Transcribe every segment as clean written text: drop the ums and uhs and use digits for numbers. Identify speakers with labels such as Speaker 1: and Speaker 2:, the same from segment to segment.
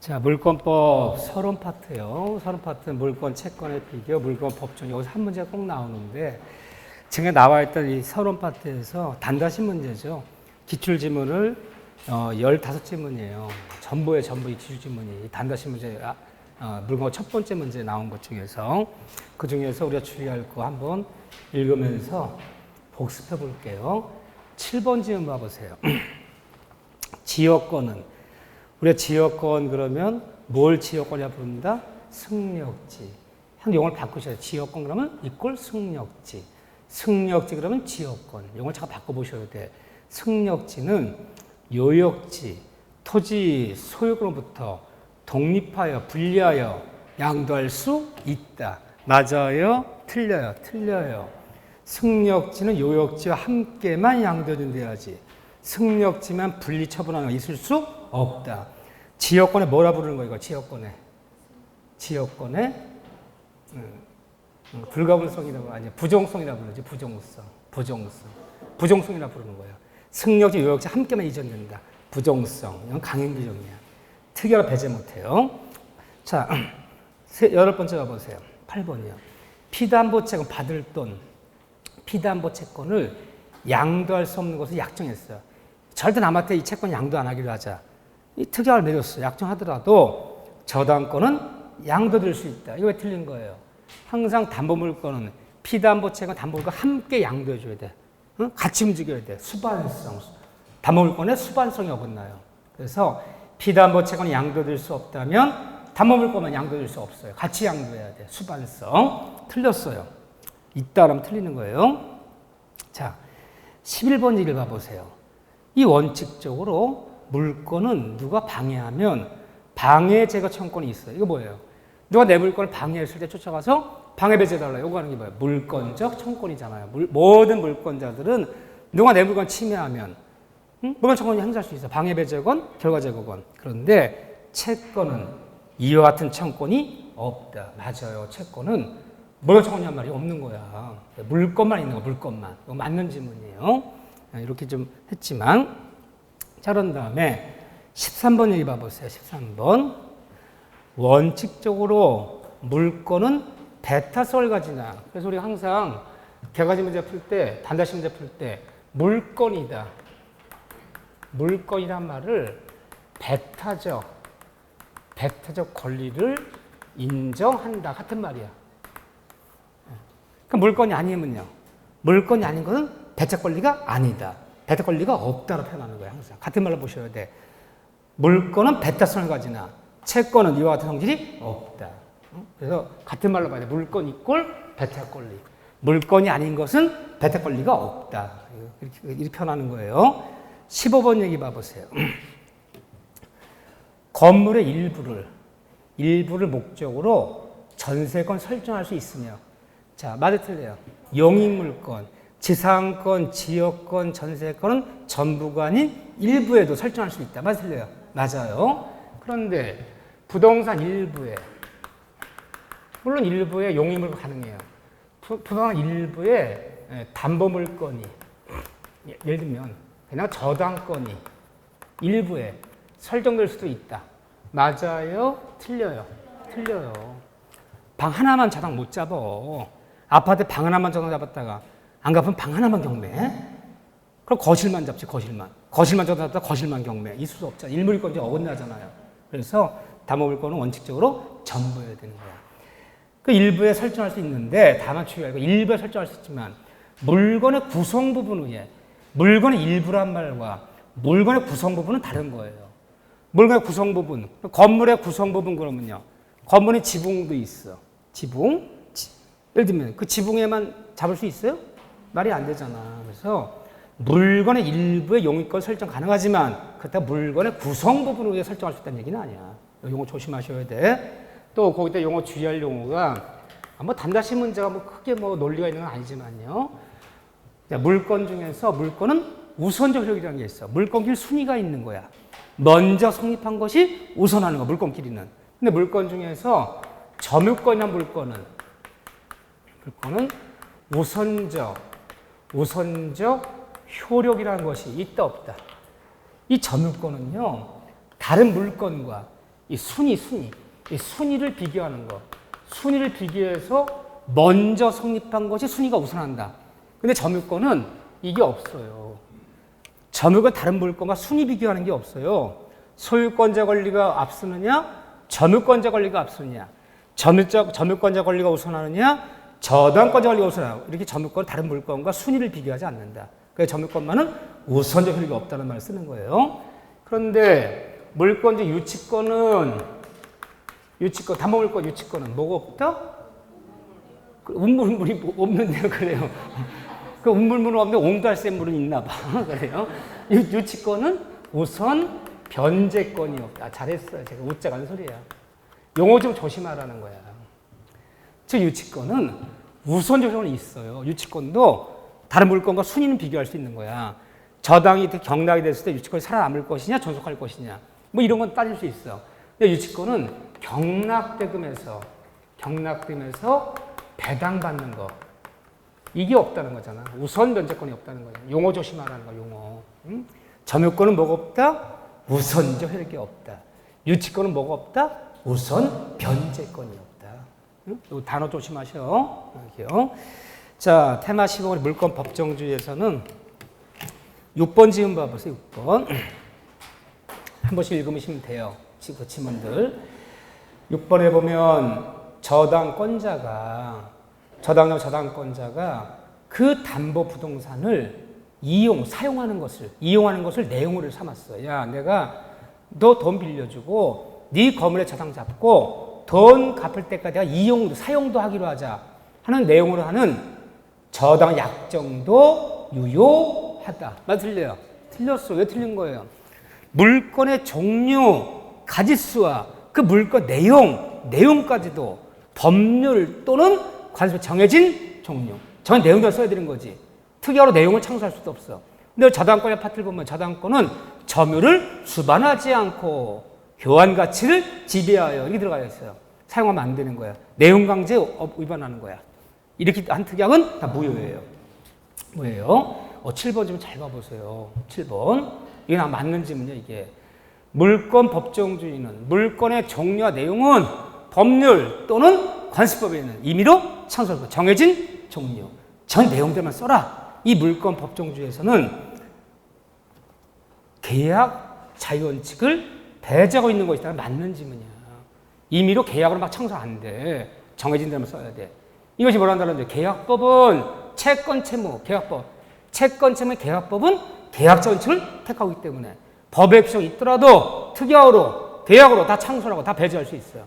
Speaker 1: 자, 물권법 서론 파트요. 서론 파트는 물권, 채권의 비교, 물권 법정. 여기서 한 문제가 꼭 나오는데, 지금 나와 있던 이 서론 파트에서 단다시 문제죠. 기출지문을 15지문이에요. 전부의 전부 이 기출지문이 단다시 문제, 물권 첫 번째 문제 나온 것 중에서 그 중에서 우리가 주의할 거 한번 읽으면서 복습해 볼게요. 7번 지문 봐보세요. 지역권은 우리가 지역권 그러면 뭘 지역권이라 부른다? 승력지. 한 용어를 바꾸셔야 돼요. 지역권 그러면 이꼴 승력지. 승력지 그러면 지역권. 용어를 잠깐 바꿔보셔야 돼. 승력지는 요역지, 토지 소유권으로부터 독립하여 분리하여 양도할 수 있다. 맞아요? 틀려요? 틀려요. 승력지는 요역지와 함께만 양도된대야지. 승력지만 분리 처분하는 거 있을 수 없다. 지역권에 뭐라 부르는 거야, 이거? 지역권에. 지역권에 불가분성이라고, 아니, 부정성이라고 부르지, 부정성. 부정성이라 부르는 거예요. 승력지, 요역지 함께만 이전된다. 부정성. 이건 강행 규정이야. 특이하게 배제 못해요. 자, 10번째 가보세요. 8번이요. 피담보채권 받을 돈, 피담보채권을 양도할 수 없는 것을 약정했어요. 절대 남한테 이 채권 양도 안 하기로 하자. 이 특약을 내렸어요. 약정하더라도 저당권은 양도될 수 있다. 이거 왜 틀린 거예요? 항상 담보물권은 피담보채권, 담보물권 함께 양도해줘야 돼. 응? 같이 움직여야 돼. 수반성. 담보물권의 수반성이 어긋나요. 그래서 피담보채권이 양도될 수 없다면 담보물권만 양도될 수 없어요. 같이 양도해야 돼. 수반성. 틀렸어요. 있다 그러면 틀리는 거예요. 자, 11번 얘기를 봐보세요. 이 원칙적으로 물권은 누가 방해하면 방해 제거 청구권이 있어요. 이거 뭐예요? 누가 내 물권을 방해했을 때 쫓아가서 방해 배제해달라. 이거 하는 게 뭐예요? 물권적 청구권이잖아요. 모든 물권자들은 누가 내 물권 침해하면 물권 청구권이 행사할 수 있어요. 방해 배제권, 결과 제거권. 그런데 채권은 이와 같은 청구권이 없다. 맞아요. 채권은 물권 청구권이란 말이 없는 거야. 물권만 있는 거, 물권만. 이거 맞는 질문이에요. 이렇게 좀 했지만, 자, 그런 다음에 13번 얘기 봐보세요. 13번. 원칙적으로 물권은 대타성을 가지나. 그래서 우리가 항상 개가지 문제 풀 때, 단다시 문제 풀 때, 물권이다. 물권이란 말을 배타적 권리를 인정한다. 같은 말이야. 그럼 물권이 아니면요. 물권이 아닌 것은 배탁 권리가 아니다. 배탁 권리가 없다로 표현하는 거예요. 항상 같은 말로 보셔야 돼. 물권은 배타성을 가지나 채권은 이와 같은 성질이 없다. 그래서 같은 말로 봐야 돼. 물권 이꼴 배탁 권리. 물권이 아닌 것은 배탁 권리가 없다. 이렇게 표현하는 거예요. 15번 얘기 봐보세요. 건물의 일부를 목적으로 전세권 설정할 수 있으며, 자, 맞아 틀려요. 용익물권, 지상권, 지역권, 전세권은 전부가 아닌 일부에도 설정할 수 있다. 맞아 틀려요? 맞아요. 그런데 부동산 일부에, 물론 일부에 용익물권 가능해요. 부동산 일부에 담보물권이, 예를 들면 그냥 저당권이 일부에 설정될 수도 있다. 맞아요? 틀려요? 틀려요. 방 하나만 저당 못 잡아. 아파트 방 하나만 저당 잡았다가 안 갚으면 방 하나만 경매. 그럼 거실만 잡지, 거실만. 거실만 잡았다가 거실만 경매. 있을 수 없잖아. 일물권이 어긋나잖아요. 그래서 담보물권은 원칙적으로 전부여야 되는 거야. 그 일부에 설정할 수 있는데, 다만 주의할 거, 일부에 설정할 수 있지만, 물건의 구성 부분 위에, 물건의 일부란 말과 물건의 구성 부분은 다른 거예요. 물건의 구성 부분, 건물의 구성 부분 그러면요. 건물에 지붕도 있어. 지붕. 예를 들면 그 지붕에만 잡을 수 있어요? 말이 안 되잖아. 그래서 물건의 일부의 용익권 설정 가능하지만 그렇다고 물건의 구성 부분을 위해 설정할 수 있다는 얘기는 아니야. 용어 조심하셔야 돼. 또 거기다 용어 주의할 용어가 뭐 단다시 문제가 뭐 크게 뭐 논리가 있는 건 아니지만요. 물건 중에서 물건은 우선적 효력이라는 게 있어. 물건끼리 순위가 있는 거야. 먼저 성립한 것이 우선하는 거, 물건끼리는. 근데 물건 중에서 점유권이나 물건은 우선적 효력이라는 것이 있다 없다. 이 점유권은요, 다른 물건과 이 순위. 이 순위를 비교하는 거. 순위를 비교해서 먼저 성립한 것이 순위가 우선한다. 근데 점유권은 이게 없어요. 점유권 다른 물건과 순위 비교하는 게 없어요. 소유권자 권리가 앞서느냐, 점유권자 권리가 앞서느냐, 점유권자 권리가 우선하느냐, 저당권자 권리가 우선하느냐. 이렇게 점유권은 다른 물건과 순위를 비교하지 않는다. 그래서 점유권만은 우선적 효력이 없다는 말을 쓰는 거예요. 그런데 물권자 유치권은 담보물권 유치권은 뭐가 없다? 운물물이 없는데요, 그래요. 그 운물물은 없는데 옹달새 물은 있나 봐. 그래요. 유치권은 우선 변제권이 없다. 잘했어요. 제가 웃자고 하는 소리야. 용어 좀 조심하라는 거야. 즉 유치권은 우선 조건이 있어요. 유치권도 다른 물건과 순위는 비교할 수 있는 거야. 저당이 경락이 됐을 때 유치권이 살아남을 것이냐 존속할 것이냐 뭐 이런 건 따질 수 있어. 근데 유치권은 경락되면서 배당받는 거 이게 없다는 거잖아. 우선 변제권이 없다는 거잖아. 용어 조심하라는 거야. 용어. 점유권은 뭐가 없다? 우선적 효력이 없다. 유치권은 뭐가 없다? 우선 변제권이 없다. 이 단어 조심하셔. 이렇게요. 자, 테마 15번 물권 법정주의에서는 6번 지문 봐보세요. 6번. 한 번씩 읽으시면 돼요. 그 지문들. 6번에 보면 저당권자가 그 담보 부동산을 사용하는 것을 내용으로 삼았어. 야, 내가 너 돈 빌려주고 네 거물에 저당 잡고 돈 갚을 때까지 내가 사용도 하기로 하자 하는 내용으로 하는 저당 약정도 유효하다. 맞 틀려요? 틀렸어. 왜 틀린 거예요? 물건의 종류, 가짓수와 그 물건 내용까지도 법률 또는 관습에 정해진 종류. 전 내용대로 써야 되는 거지. 특이하로 내용을 창수할 수도 없어. 근데 저당권의 파트를 보면 저당권은 점유를 수반하지 않고 교환 가치를 지배하여 이렇게 들어가 있어요. 사용하면 안 되는 거야. 내용 강제 위반하는 거야. 이렇게 한 특약은 다 무효예요. 뭐예요? 7번 좀 잘 봐보세요. 7번. 이게 나 맞는 질문이야, 이게. 물권 법정주의는 물건의 종류와 내용은 법률 또는 관습법에 있는 임의로 창설법 정해진 종류. 전 내용들만 써라. 이 물권 법정주의에서는 계약 자유원칙을 배제하고 있는 것이다. 맞는 질문이야. 임의로 계약으로 막 창설 안 돼. 정해진 대로만 써야 돼. 이것이 뭐라는 단어인데 계약법은 채권 채무 계약법. 채권 채무 계약법은 계약자 원칙을 택하고 있기 때문에 법의 규정이 있더라도 특약으로 계약으로 다 창설하고 다 배제할 수 있어요.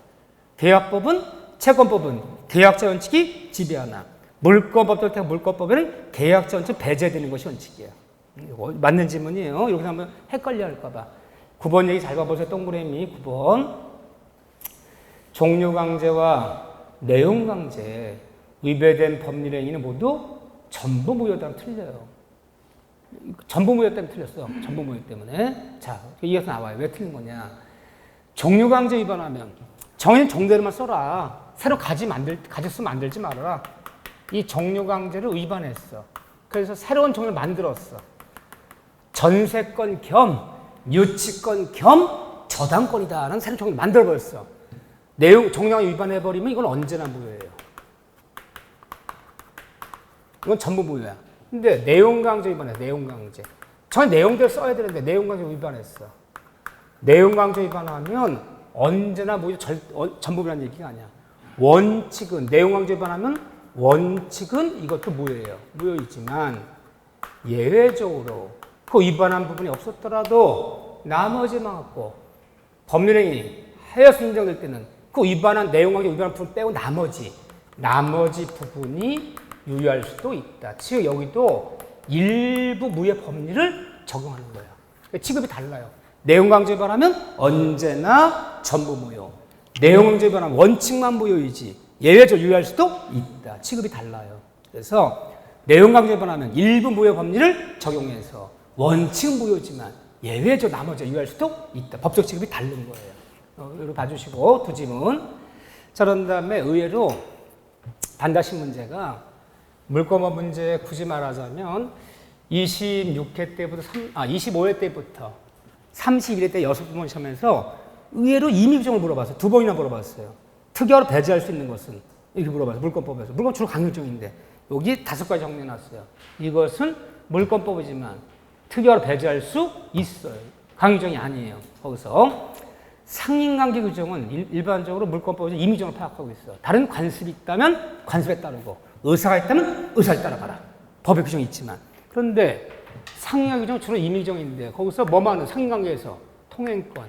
Speaker 1: 계약법은 채권법은 계약자 원칙이 지배하나 물권법도 물권법에는 계약자 원칙 배제되는 것이 원칙이에요. 이거 맞는 질문이에요. 이렇게 하면 헷갈려 할까 봐. 9번 얘기 잘 봐보세요. 동그라미 9번. 종류 강제와 내용 강제 위배된 법률 행위는 모두 전부 무효다고 틀려요. 전부 무효 때문에 틀렸어. 전부 무효 때문에. 자, 이어서 나와요. 왜 틀린 거냐. 종류 강제 위반하면 정해진 종대로만 써라. 새로 가짓수 만들지 말아라. 이 종류 강제를 위반했어. 그래서 새로운 종류를 만들었어. 전세권 겸 유치권 겸 저당권이다라는 새로운 종류를 만들어버렸어. 종량을 위반해버리면 이건 언제나 무효예요. 이건 전부 무효야. 근데 내용강제 위반해, 내용강제. 전 내용대로 써야 되는데 내용강제 위반했어. 내용강제 위반하면 언제나 무효, 전부라는 얘기가 아니야. 원칙은, 내용강제 위반하면 원칙은 이것도 무효예요. 무효이지만 예외적으로 그 위반한 부분이 없었더라도 나머지만 갖고 법률행위 하여서 인정될 때는 그 위반한 내용강제 위반한 부분 빼고 나머지 부분이 유효할 수도 있다. 즉 여기도 일부 무효 법리를 적용하는 거예요. 취급이 달라요. 내용강제 위반하면 언제나 전부 무효. 내용강제 위반하면 원칙만 무효이지 예외적으로 유효할 수도 있다. 취급이 달라요. 그래서 내용강제 위반하면 일부 무효 법리를 적용해서 원칙은 무효지만 예외적으로 나머지 유효할 수도 있다. 법적 취급이 다른 거예요. 이거 봐주시고 두 지문. 자, 그런 다음에 의외로 반드시 문제가 물권법 문제 굳이 말하자면 26회 때부터 25회 때부터 31회 때 6번 시험에서 의외로 임의규정을 물어봤어요. 2번이나 물어봤어요. 특이하로 배제할 수 있는 것은 이렇게 물어봤어요. 물권법에서. 물권 주로 강요정인데 여기 5가지 정리해놨어요. 이것은 물권법이지만 특이하로 배제할 수 있어요. 강요정이 아니에요. 거기서 상인관계 규정은 일반적으로 물권법에서 임의정을 파악하고 있어요. 다른 관습이 있다면 관습에 따르고 의사가 있다면 의사에 따라가라. 법의 규정이 있지만. 그런데 상인관계 규정은 주로 임의정인데 거기서 뭐만은 상인관계에서 통행권.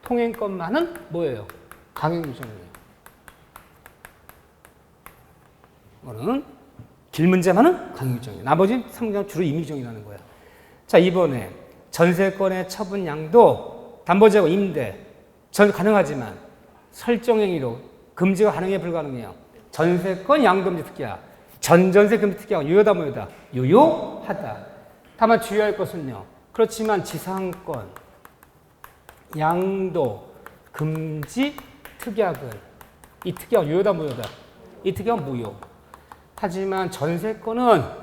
Speaker 1: 통행권만은 뭐예요? 강행규정이에요. 이거는 길문제만은 강행규정이에요. 나머지는 상인관계 주로 임의정이라는 거야. 자, 이번에 전세권의 처분 양도, 담보제고, 임대 전 가능하지만 설정행위로 금지가 가능해 불가능해요. 전세권 양도금지 특기야. 전전세 금지 특기야. 유효다 무효다? 유효하다. 다만 주의할 것은요. 그렇지만 지상권, 양도, 금지, 특약은 이 특약은 유효다 무효다? 이 특약은 무효. 하지만 전세권은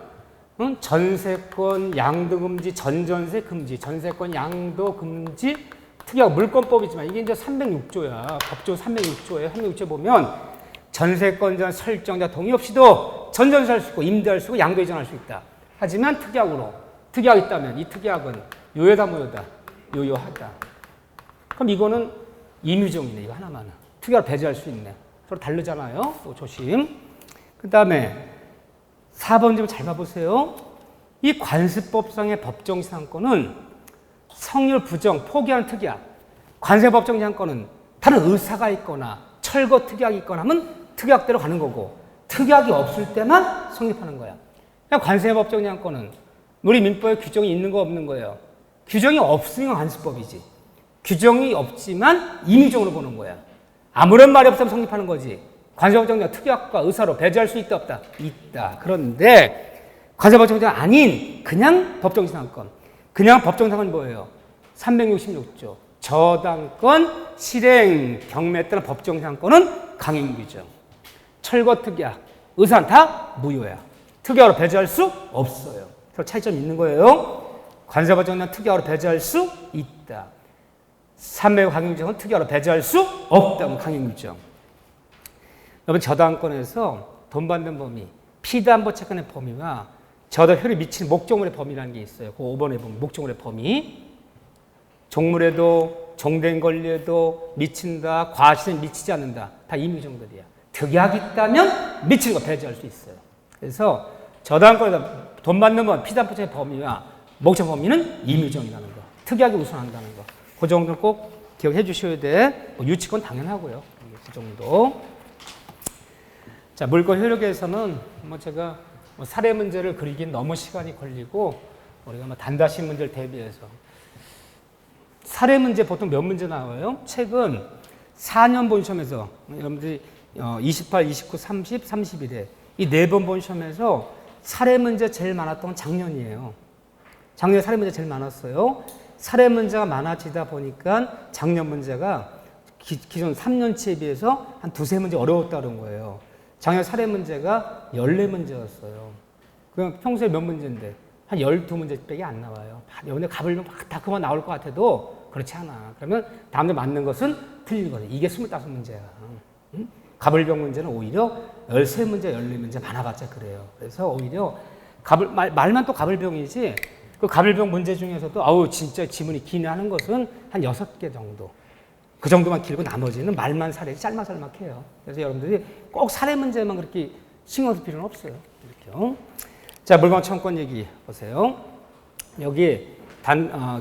Speaker 1: 전세권, 양도금지, 전전세 금지, 전세권, 양도금지, 특약 물권법이지만 이게 이제 306조야. 법조 306조에 306조 보면 전세권자 설정자 동의 없이도 전전세할 수 있고 임대할 수 있고 양도 이전할 수 있다. 하지만 특약으로 특약이 있다면 이 특약은 유효다 무효다? 유효하다. 그럼 이거는 임의정이네. 이거 하나만은. 특약을 배제할 수 있네. 서로 다르잖아요. 또 조심. 그 다음에 4번 좀 잘 봐보세요. 이 관습법상의 법정지상권은 성률 부정, 포기하는 특약. 관세법정지상권은 다른 의사가 있거나 철거 특약이 있거나 하면 특약대로 가는 거고 특약이 없을 때만 성립하는 거야. 그냥 관세법정지상권은 우리 민법에 규정이 있는 거 없는 거예요. 규정이 없으면 관습법이지. 규정이 없지만 임의정으로 보는 거야. 아무런 말이 없으면 성립하는 거지. 관세법정지상 특약과 의사로 배제할 수 있다 없다? 있다. 그런데 관세법정지상 아닌 그냥 법정지상권. 그냥 법정지상권은 뭐예요? 366조. 저당권, 실행, 경매에 따른 법정지상권은 강행규정. 철거 특약, 의사는 다 무효야. 특약으로 배제할 수 없어요. 그래서 차이점이 있는 거예요. 관세법정지상 특약으로 배제할 수 있다. 300 강행규정은 특약으로 배제할 수 없다. 강행규정. 여러분 저당권에서 돈 받는 범위, 피담보 채권의 범위와 저당효율이 미치는 목적물의 범위라는 게 있어요. 그 5번에 보면 목적물의 범위. 종물에도 종된 권리에도 미친다, 과실은 미치지 않는다. 다 임의정들이야. 특약이 있다면 미치는 거 배제할 수 있어요. 그래서 저당권에서 돈 받는 범위, 피담보 채권의 범위와 목적 범위는 임의정이라는 거. 특약이 우선한다는 거. 그 정도는 꼭 기억해 주셔야 돼. 뭐 유치권 당연하고요. 그 정도. 자, 물권 효력에서는 제가 사례 문제를 그리긴 너무 시간이 걸리고 우리가 단다시 문제를 대비해서 사례 문제 보통 몇 문제 나와요? 최근 4년 본 시험에서 여러분들이 28, 29, 30, 31회 이 4번 본 시험에서 사례 문제 제일 많았던 건 작년이에요. 작년에 사례 문제 제일 많았어요. 사례 문제가 많아지다 보니까 작년 문제가 기존 3년치에 비해서 한 2-3문제 어려웠다는 거예요. 작년 사례 문제가 14문제였어요. 그럼 평소에 몇 문제인데 한 12문제밖에 안 나와요. 여러분들 가불면 다 그만 나올 것 같아도 그렇지 않아. 그러면 다음에 맞는 것은 틀린 거예요. 이게 25문제야. 응? 가불병 문제는 오히려 13문제, 14문제 많아봤자 그래요. 그래서 오히려 말만 또 가불병이지 그 가불병 문제 중에서도 아우 진짜 지문이 기네 하는 것은 한 6개 정도. 그 정도만 길고 나머지는 말만 사례 짤막짤막해요. 그래서 여러분들이 꼭 사례 문제만 그렇게 신경 쓸 필요는 없어요. 이렇게요. 자, 물건 청권 얘기 보세요. 여기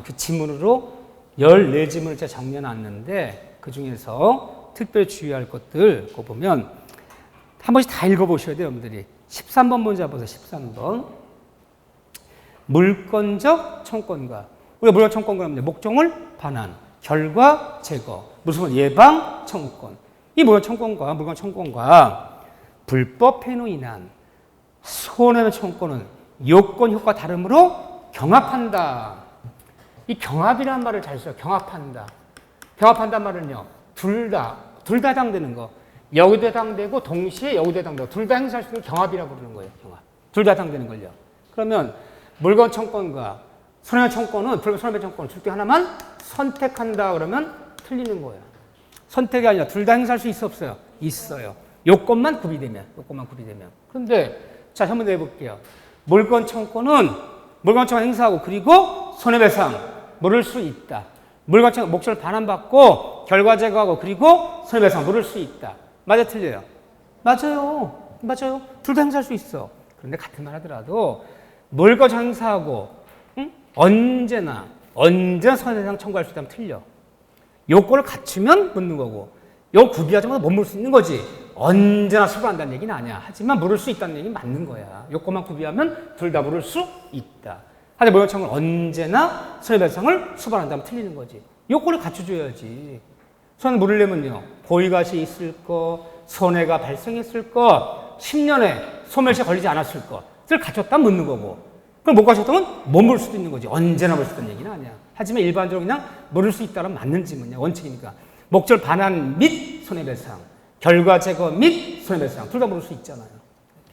Speaker 1: 그 지문으로 14지문을 제가 정리해놨는데 그 중에서 특별히 주의할 것들 그거 보면 한 번씩 다 읽어보셔야 돼요, 여러분들이. 13번 문제 보세요. 13번. 물권적 청권과 우리가 물권 청권과 하면 목적물 반환, 결과 제거, 무슨 예방 청권. 이 물권 청권과 불법 행위로 인한 손해나 청권은 요건 효과 다름으로 경합한다. 이 경합이라는 말을 잘 써요. 경합한다. 경합한다는 말은요. 둘 다 해당되는 거. 여기도 해당되고 동시에 여기도 해당되고 둘 다 행사할 수 있는 경합이라고 부르는 거예요. 경합. 둘 다 해당되는 걸요. 그러면 물건 청권과 손해배상 청권은 불법 손해배상 청권을 둘 중 하나만 선택한다 그러면 틀리는 거야. 선택이 아니라 둘 다 행사할 수 있어 없어요? 있어요. 요건만 구비되면. 그런데 자 한번 해볼게요. 물권 청구는 물권 청구 행사하고 그리고 손해배상 물을 수 있다. 물권 청구 목적을 반환받고 결과 제거하고 그리고 손해배상 물을 수 있다. 맞아 틀려요? 맞아요. 둘 다 행사할 수 있어. 그런데 같은 말 하더라도 물권 행사하고 언제나 손해배상 청구할 수 있다면 틀려. 요건을 갖추면 묻는 거고 요 구비하자마자 못 물을 수 있는 거지. 언제나 수반한다는 얘기는 아니야. 하지만 물을 수 있다는 얘기는 맞는 거야. 요건만 구비하면 둘 다 물을 수 있다. 하지만 물권 청구는 언제나 손해배상을 수반한다면 틀리는 거지. 요건을 갖춰줘야지. 손해 물으려면요. 고의가시 있을 거, 손해가 발생했을 거, 10년에 소멸시에 걸리지 않았을 것을 갖췄다면 묻는 거고. 그럼 못 갖췄다면 못 물을 수도 있는 거지. 언제나 물을 수 있다는 얘기는 아니야. 하지만 일반적으로 그냥 물을 수 있다는 맞는지 뭐냐. 원칙이니까. 목적 반환 및 손해배상, 결과 제거 및 손해배상 둘 다 물을 수 있잖아요.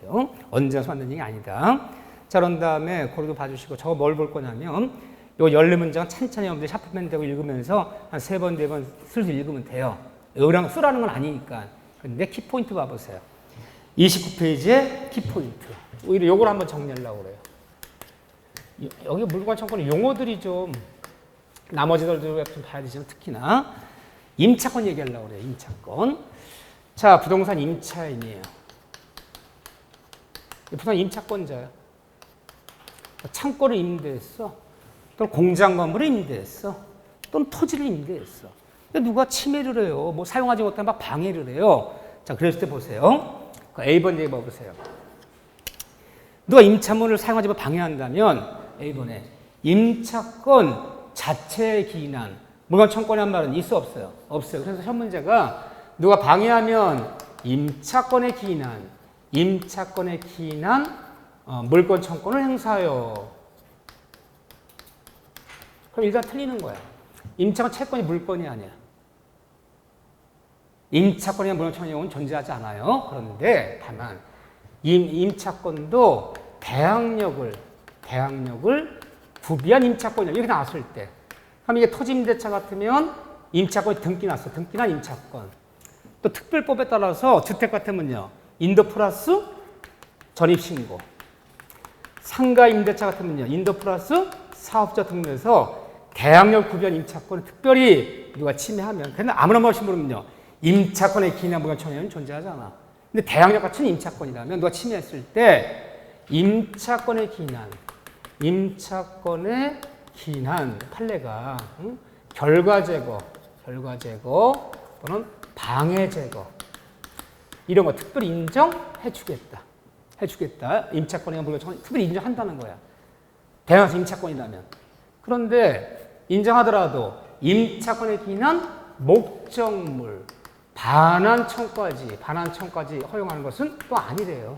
Speaker 1: 이렇게. 언제나 맞는 얘기 아니다. 자, 그런 다음에 그것도 봐주시고 저거 뭘 볼 거냐면 요 14문장은 찬찬히 여러분들 샤프펜 대고 읽으면서 한 3번, 4번 슬슬 읽으면 돼요. 요랑 쓰라는 건 아니니까. 근데 키포인트 봐보세요. 29페이지에 키포인트. 오히려 요걸 한번 정리하려고 그래요. 여기 물권 청구는 용어들이 좀 나머지들도 좀 봐야 되지만 특히나 임차권 얘기하려고 그래요. 임차권. 자, 부동산 임차인이에요. 부동산 임차권자야. 창고를 임대했어. 또는 공장 건물을 임대했어. 또는 토지를 임대했어. 근데 누가 침해를 해요. 뭐 사용하지 못하면 막 방해를 해요. 자, 그랬을 때 보세요. A번 얘기 봐보세요. 누가 임차물을 사용하지 못하면 방해한다면 A번에 임차권 자체의 기인한 물건 청구권이란 말은 있어 없어요? 없어요. 그래서 첫 문제가 누가 방해하면 임차권에 기인한 물권 청구권을 행사하여. 그럼 일단 틀리는 거야. 임차권 채권이 물권이 아니야. 임차권이나 물권 청구권은 존재하지 않아요. 그런데 다만 임차권도 대항력을 구비한 임차권이야. 이렇게 나왔을 때. 그럼 이게 토지임대차 같으면 임차권이 등기 났어. 등기난 임차권. 또 특별법에 따라서 주택 같으면요. 인도 플러스 전입신고. 상가 임대차 같으면요. 인도 플러스 사업자 등록에서 대항력 구비한 임차권을 특별히 누가 침해하면. 근데 아무나 없이 물으면요. 임차권의 기인한 물건 청구권은 존재하지 않아. 근데 대항력 같은 임차권이라면 누가 침해했을 때 임차권의 기인한 판례가 결과 제거 또는 방해 제거 이런 거 특별히 인정해주겠다. 임차권이나 물건 특별히 인정한다는 거야. 대항력 임차권이라면. 그런데 인정하더라도 임차권에 기인한 목적물 반환 청구까지 허용하는 것은 또 아니래요.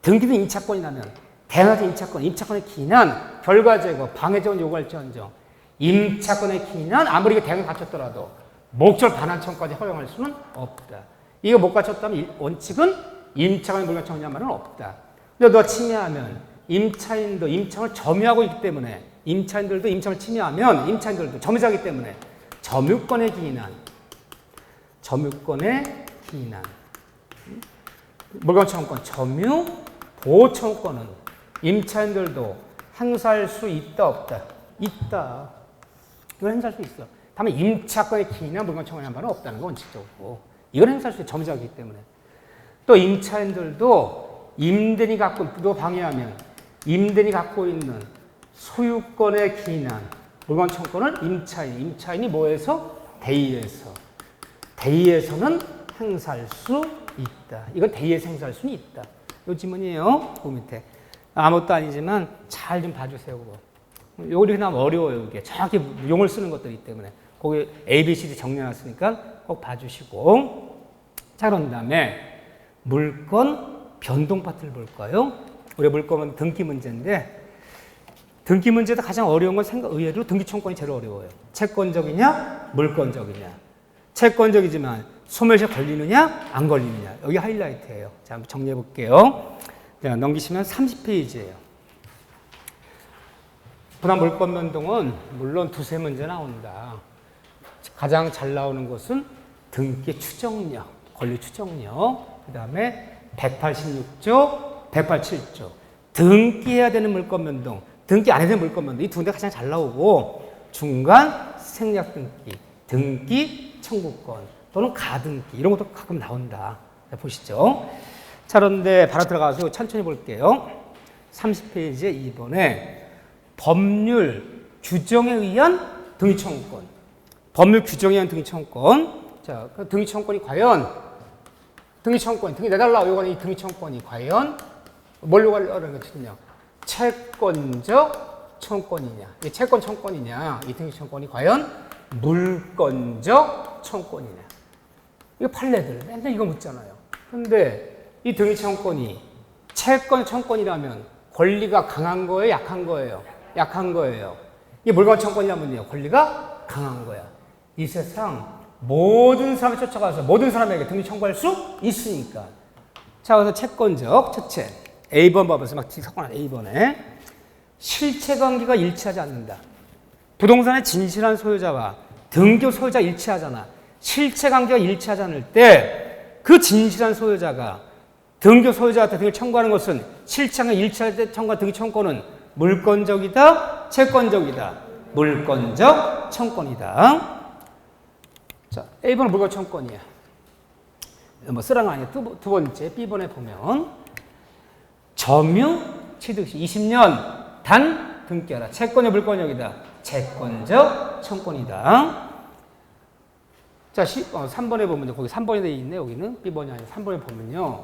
Speaker 1: 등기된 임차권이라면 대항력 임차권에 기인한 결과 제거, 방해 제거는 요구할지언정 임차권에 기인한 아무리 대항력 갖췄더라도 목적 반환 청구까지 허용할 수는 없다. 이거 못 갖췄다면 원칙은 임차권의 물건 청구냐 말은 없다. 근데 너 침해하면 임차인도 임차권을 점유하고 있기 때문에 임차인들도 임차권을 침해하면 임차인들도 점유자이기 때문에 점유권에 기인한 물건 청구권, 점유 보호 청구권은 임차인들도 행사할 수 있다 없다? 있다. 이걸 행사할 수 있어. 다만 임차권에 기인한 물건 청구하는 바는 없다는 건 원칙적으로. 이걸 행사할 수 있어. 점유자이기 때문에. 또 임차인들도 임대인이 갖고 방해하면 임대인이 갖고 있는 소유권에 기인한 물건 청구권을 임차인이 뭐해서? 대의에서는 행사할 수 있다. 이건 대의에서 행사할 수는 있다. 요 지문이에요. 그 밑에. 아무것도 아니지만 잘 좀 봐주세요. 그거. 요거 이렇게 나면 어려워요. 이게 정확히 용을 쓰는 것들이기 때문에. 거기 A, B, C, D 정리해놨으니까 꼭 봐주시고. 자, 그런 다음에 물권 변동 파트를 볼까요? 우리 물권은 등기 문제인데 등기 문제에서 가장 어려운 건 의외로 등기 청구권이 제일 어려워요. 채권적이냐, 물권적이냐. 채권적이지만 소멸시에 걸리느냐, 안 걸리느냐. 여기 하이라이트예요. 자, 한번 정리해 볼게요. 자, 넘기시면 30페이지예요. 부담 물권 변동은 물론 두세 문제 나온다. 가장 잘 나오는 것은 등기 추정력, 권리 추정력, 그 다음에 186조, 187조. 등기해야 되는 물권 변동, 등기 안 해야 되는 물권 변동, 이 두 군데 가장 잘 나오고, 중간 생략 등기, 등기 청구권, 또는 가등기, 이런 것도 가끔 나온다. 보시죠. 자, 그런데 바로 들어가서 천천히 볼게요. 30페이지에 2번에 법률 규정에 의한 등기 청구권. 법률 규정에 의한 등기 청구권. 자, 그 등기 청구권이 과연 등기 청구권, 등기 내달라 요거는 이 등기 청구권이 과연 뭘로 가려는 것이냐? 채권적 청구권이냐? 이 채권 청구권이냐? 이 등기 청구권이 과연 물권적 청구권이냐? 이거 판례들 맨날 이거 묻잖아요. 근데 이 등기 청구권이 채권 청구권이라면 권리가 강한 거예요, 약한 거예요? 약한 거예요. 이게 물권 청구권이라면요, 권리가 강한 거야. 이 세상 모든 사람을 쫓아가서 모든 사람에게 등기 청구할 수 있으니까. 자, 그래서 채권적 첫째 A번 봐보세요. 막 섞어놔. A번에 실체관계가 일치하지 않는다. 부동산의 진실한 소유자와 등기 소유자가 일치하잖아. 실체관계가 일치하지 않을 때 그 진실한 소유자가 등기 소유자한테 등기를 청구하는 것은 실체관계가 일치할 때 청구한 등기 청구권은 물권적이다, 채권적이다. 물권적 청구권이다. 자, A번은 물권 청구권이야. 뭐 쓰라는 거 아니야. 두 번째 B번에 보면 점유 취득시 20년 단 등기하라. 채권의 물권력이다. 채권적 청구권이다. 자, 3번에 보면요. 거기 3번이 돼 있네. 여기는 B번이 아니라 3번에 보면요.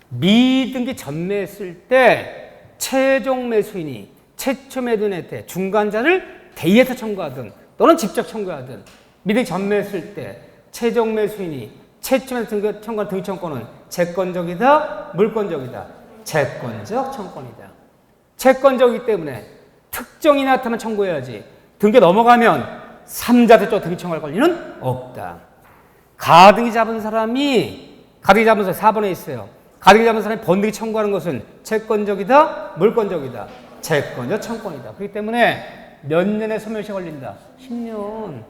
Speaker 1: 미등기 전매했을 때 최종 매수인이 최초 매도인에 때 중간자를 대의해서 청구하든 또는 직접 청구하든 미등기 전매했을 때 최종 매수인이 최초 매도 청구한 등기 청구권은 채권적이다, 물권적이다. 채권적 청구권이다. 채권적이기 때문에 특정이 나타나면 청구해야지. 등기 넘어가면 3자한테 또 등기 청구할 권리는 없다. 가등기 잡은 사람이 4번에 있어요. 가등기 잡은 사람이 번등기 청구하는 것은 채권적이다, 물권적이다. 채권적 청구권이다. 그렇기 때문에 몇 년의 소멸시효가 걸린다? 10년.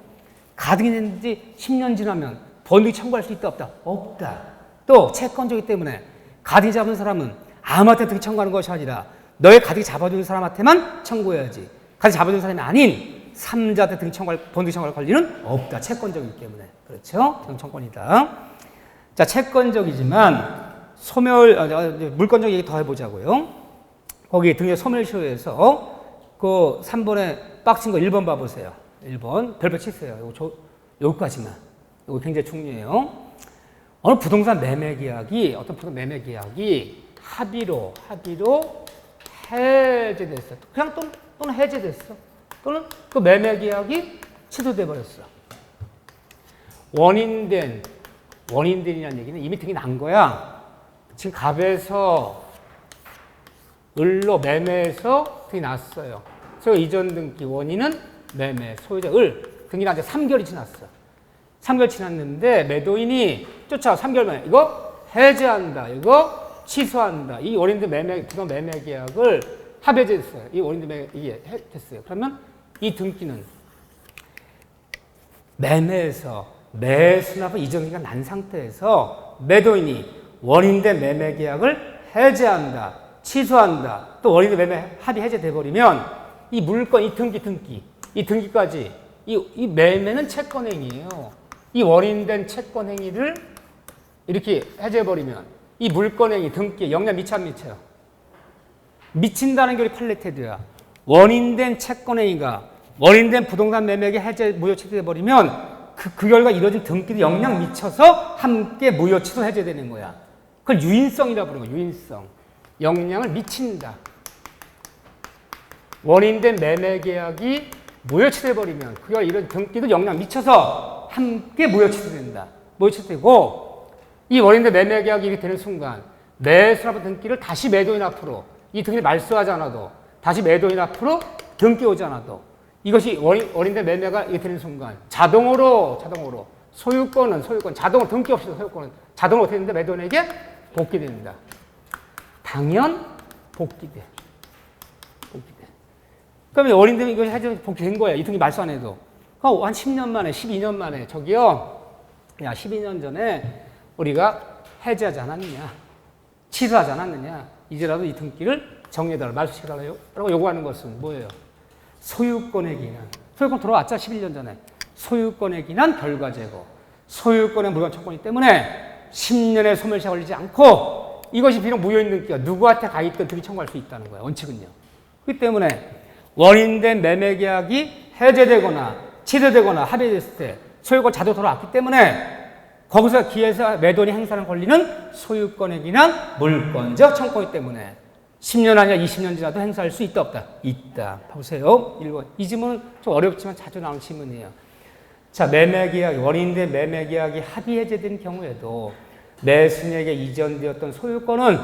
Speaker 1: 가등기 된 지 10년 지나면 번등기 청구할 수 있다, 없다? 없다. 또 채권적이기 때문에 가등기 잡은 사람은 아무한테 등기 청구하는 것이 아니라 너의 가등기 잡아주는 사람한테만 청구해야지. 가등기 잡아주는 사람이 아닌 3자한테 등기 청구할, 번등기 청구할 권리는 없다. 채권적이기 때문에. 그렇죠? 청구권이다. 자, 채권적이지만 물권적 얘기 더 해보자고요. 거기 등기 소멸시효에서 그 3번에 빡친 거 1번 봐보세요. 1번 별표 치세요. 여기까지만. 이거 굉장히 중요해요. 어느 부동산 매매 계약이 어떤 부동산 매매 계약이 합의로 해제됐어. 그냥 또는 해제됐어. 또는 그 매매 계약이 취소돼 버렸어. 원인된이라는 얘기는 이미 등이 난 거야. 지금 갑에서 을로 매매해서 등이 났어요. 그래서 이전 등기 원인은 매매, 소유자 을 등이 난 지 3개월이 지났어. 3개월 지났는데 매도인이 쫓아와 3개월 만에 이거 해제한다. 이거 취소한다. 이 원인된 부동 매매 계약을 합의했어요. 이 원인된 이게 됐어요. 그러면 이 등기는 매매에서 매수납을 이전 등기가 난 상태에서 매도인이 원인된 매매 계약을 해제한다. 취소한다. 또 원인된 매매 합의 해제돼 버리면 이 물건, 이 등기까지 이 매매는 채권행위예요. 이 원인된 채권행위를 이렇게 해제해버리면 이 물권행위, 등기에 영향 미쳐 안 미쳐요? 미친다는 게 우리 팔레테드야. 원인된 채권행위가 원인된 부동산 매매에 해제, 무효 취소해버리면 그 결과 이루어진 등기도 영향 미쳐서 함께 무효 취소 해제되는 거야. 그걸 유인성이라고 부르는 거야. 유인성. 영향을 미친다. 원인된 매매 계약이 무효 취소해버리면 그가 이런 등기도 영향 미쳐서 함께 무효 취소된다. 무효 취소되고 이 원인된 매매 계약이 이렇게 되는 순간 매수하고 등기를 다시 매도인 앞으로 이 등기를 말소하지 않아도 다시 매도인 앞으로 등기 오지 않아도 이것이 원인된 매매가 이렇게 되는 순간 자동으로 소유권 자동으로 등기 없이 소유권은 자동으로 어떻게 되는데 매도인에게 복귀됩니다. 당연 복귀돼. 그러면 원인되면 이거 해제 복귀된 거야. 이 등기 말소 안 해도. 한 10년 만에, 12년 만에, 저기요, 야, 12년 전에 우리가 해제하지 않았느냐, 취소하지 않았느냐, 이제라도 이 등기를 정리해달라, 말소시켜달라고 요구하는 것은 뭐예요? 소유권의 기난. 소유권 들어왔죠? 11년 전에. 소유권의 기난 결과 제거. 소유권의 물건 청구이기 때문에 10년의 소멸시효가 걸리지 않고 이것이 비록 무효인 등기가 누구한테 가 있든 등기 청구할 수 있다는 거예요. 원칙은요. 그렇기 때문에 원인된 매매계약이 해제되거나 취소되거나 합의됐을 때 소유권 자동 돌아왔기 때문에 거기서 기회사 매도인이 행사하는 권리는 소유권의 기난 물권적 청구이기 때문에 10년 아니라 20년 지나도 행사할 수 있다 없다? 있다. 보세요. 1번. 이 질문은 좀 어렵지만 자주 나오는 질문이에요. 자, 매매계약, 원인된 매매계약이 합의 해제된 경우에도 매수인에게 이전되었던 소유권은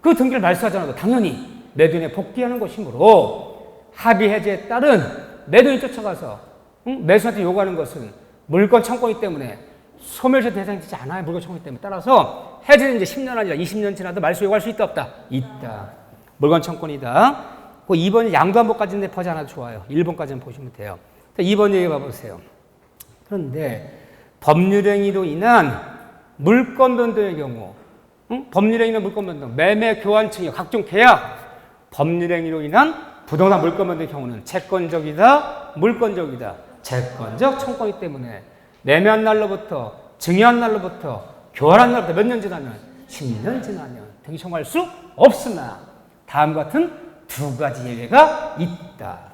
Speaker 1: 그 등기를 말소하지 않아도 당연히 매도인에 복귀하는 것이므로 합의 해제에 따른 매도인이 쫓아가서 매수한테 요구하는 것은 물권 청구이기 때문에 소멸시효 대상이 되지 않아요. 물권 청구이기 때문에. 따라서 해제는 이제 10년 아니라 20년 지나도 말소 요구할 수 있다 없다? 있다. 물권 청구이다. 그 2번이 양도한복까지는 보지 않아도 좋아요. 1번까지는 보시면 돼요. 2번 얘기 봐보세요. 그런데 법률행위로 인한 물권 변동의 경우, 법률행위로 물권 변동, 매매 교환 증여, 각종 계약, 법률행위로 인한 부동산 물권 변동의 경우는 채권적이다, 물권적이다. 채권적 청구이기 때문에 매매한 날로부터, 증여한 날로부터, 교환한 날로부터 몇 년 지나면? 10년 지나면 등기 청구할 수 없으나 다음과 같은 두 가지 예외가 있다.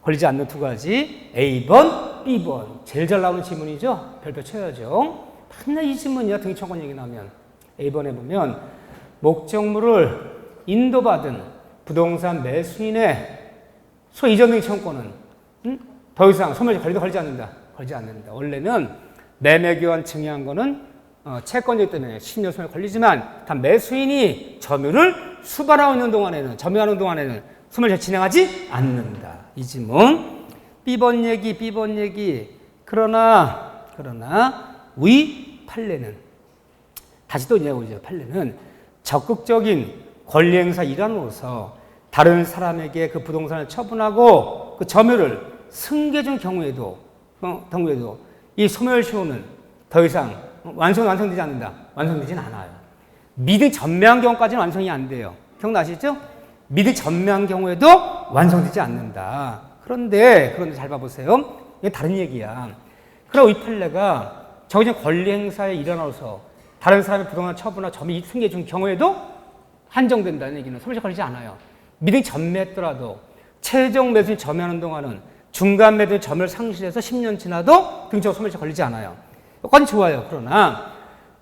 Speaker 1: 걸리지 않는 두 가지, A번, B번. 제일 잘 나오는 질문이죠. 별표 쳐야죠. 맨날 이 질문이야. 등기 청구 얘기 나오면. A번에 보면 목적물을 인도받은 부동산 매수인의 소이전 등기 청구는 더 이상 소멸시효 걸리지 않는다. 걸리지 않는다. 원래는 매매 교환 증여한 거는 채권이기 때문에 10년 소멸 걸리지만 단 매수인이 점유를 수반하고 있는 동안에는, 점유하는 동안에는 소멸시효 진행하지 않는다. 이 질문. B번 얘기. 그러나 위 판례는 다시 또 이야기하죠. 판례는 적극적인 권리 행사 일환으로서 다른 사람에게 그 부동산을 처분하고 그 점유를 승계준 경우에도 이 소멸시효는 더 이상 완성되지 않는다. 완성되진 않아요. 미등기 전매한 경우까지는 완성이 안 돼요. 기억나시죠? 미등기 전매한 경우에도 완성되지 않는다. 그런데 잘 봐보세요. 이게 다른 얘기야. 그럼 이 판례가 정해진 권리 행사의 일환으로서 다른 사람의 부동산 처분이나 점유 승계준 경우에도 한정된다는 얘기는 소멸시효 걸리지 않아요. 미등기 전매했더라도 최종 매수인 점유하는 동안은 중간 매도 점유를 상실해서 10년 지나도 등기적 소멸시효 걸리지 않아요. 여건 좋아요. 그러나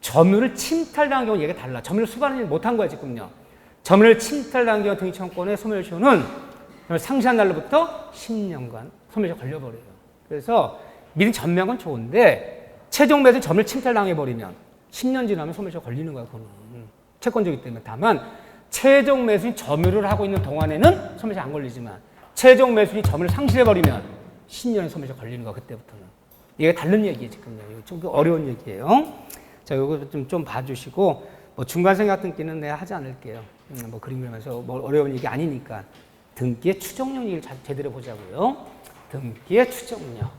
Speaker 1: 점유를 침탈당한 경우 얘기가 달라. 점유를 수반하지 못한 거야 지금요. 점유를 침탈당한 경우 등기청구권의 소멸시효는 상실한 날로부터 10년간 소멸시효 걸려버려요. 그래서 미리 전매한 건 좋은데 최종 매수 점유를 침탈당해버리면 10년 지나면 소멸시효 걸리는 거야. 그거는 채권적이기 때문에. 다만 최종 매수인 점유를 하고 있는 동안에는 소멸시효 안 걸리지만 최종 매수인이 점유를 상실해버리면 10년의 소멸시효 걸리는 거야. 그때부터는. 이게 다른 얘기예요, 지금요. 이거 좀 어려운 얘기예요. 자, 이거 좀 봐주시고, 중간생 같은 끼는 내가 하지 않을게요. 그림 그리면서 어려운 얘기 아니니까. 등기의 추정력 얘기를 제대로 보자고요. 등기의 추정력.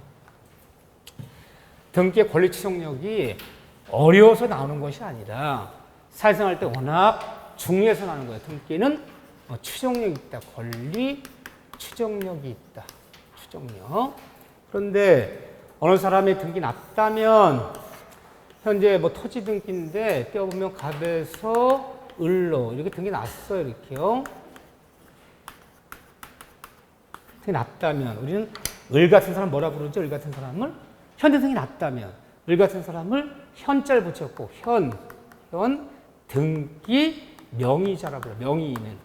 Speaker 1: 등기의 권리 추정력이 어려워서 나오는 것이 아니라 사회생활 때 워낙 중요해서 나오는 거예요. 등기는 추정력이 있다. 권리 추정력이 있다. 추정력. 그런데 어느 사람이 등기 났다면 현재 토지 등기인데 떼어보면 갑에서 을로 이렇게 등기 났어요. 이렇게요. 등기 났다면 우리는 을 같은 사람 뭐라 부르죠? 을 같은 사람을 현재 등기 났다면 을 같은 사람을 현자를 붙였고 현 등기 명의자라고 해요. 명의인은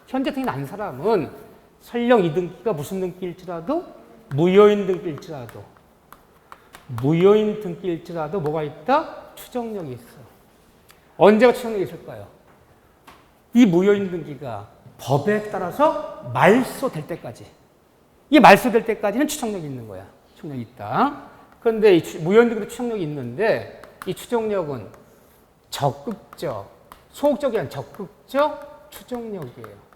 Speaker 1: 현재 등기 난 사람은 설령 이 등기가 무슨 등기일지라도 무효인 등기일지라도 뭐가 있다? 추정력이 있어. 언제가 추정력이 있을까요? 이 무효인 등기가 법에 따라서 말소될 때까지. 이게 말소될 때까지는 추정력이 있는 거야. 추정력이 있다. 그런데 이 무효인 등기도 추정력이 있는데 이 추정력은 적극적, 소극적이 아니라 적극적 추정력이에요.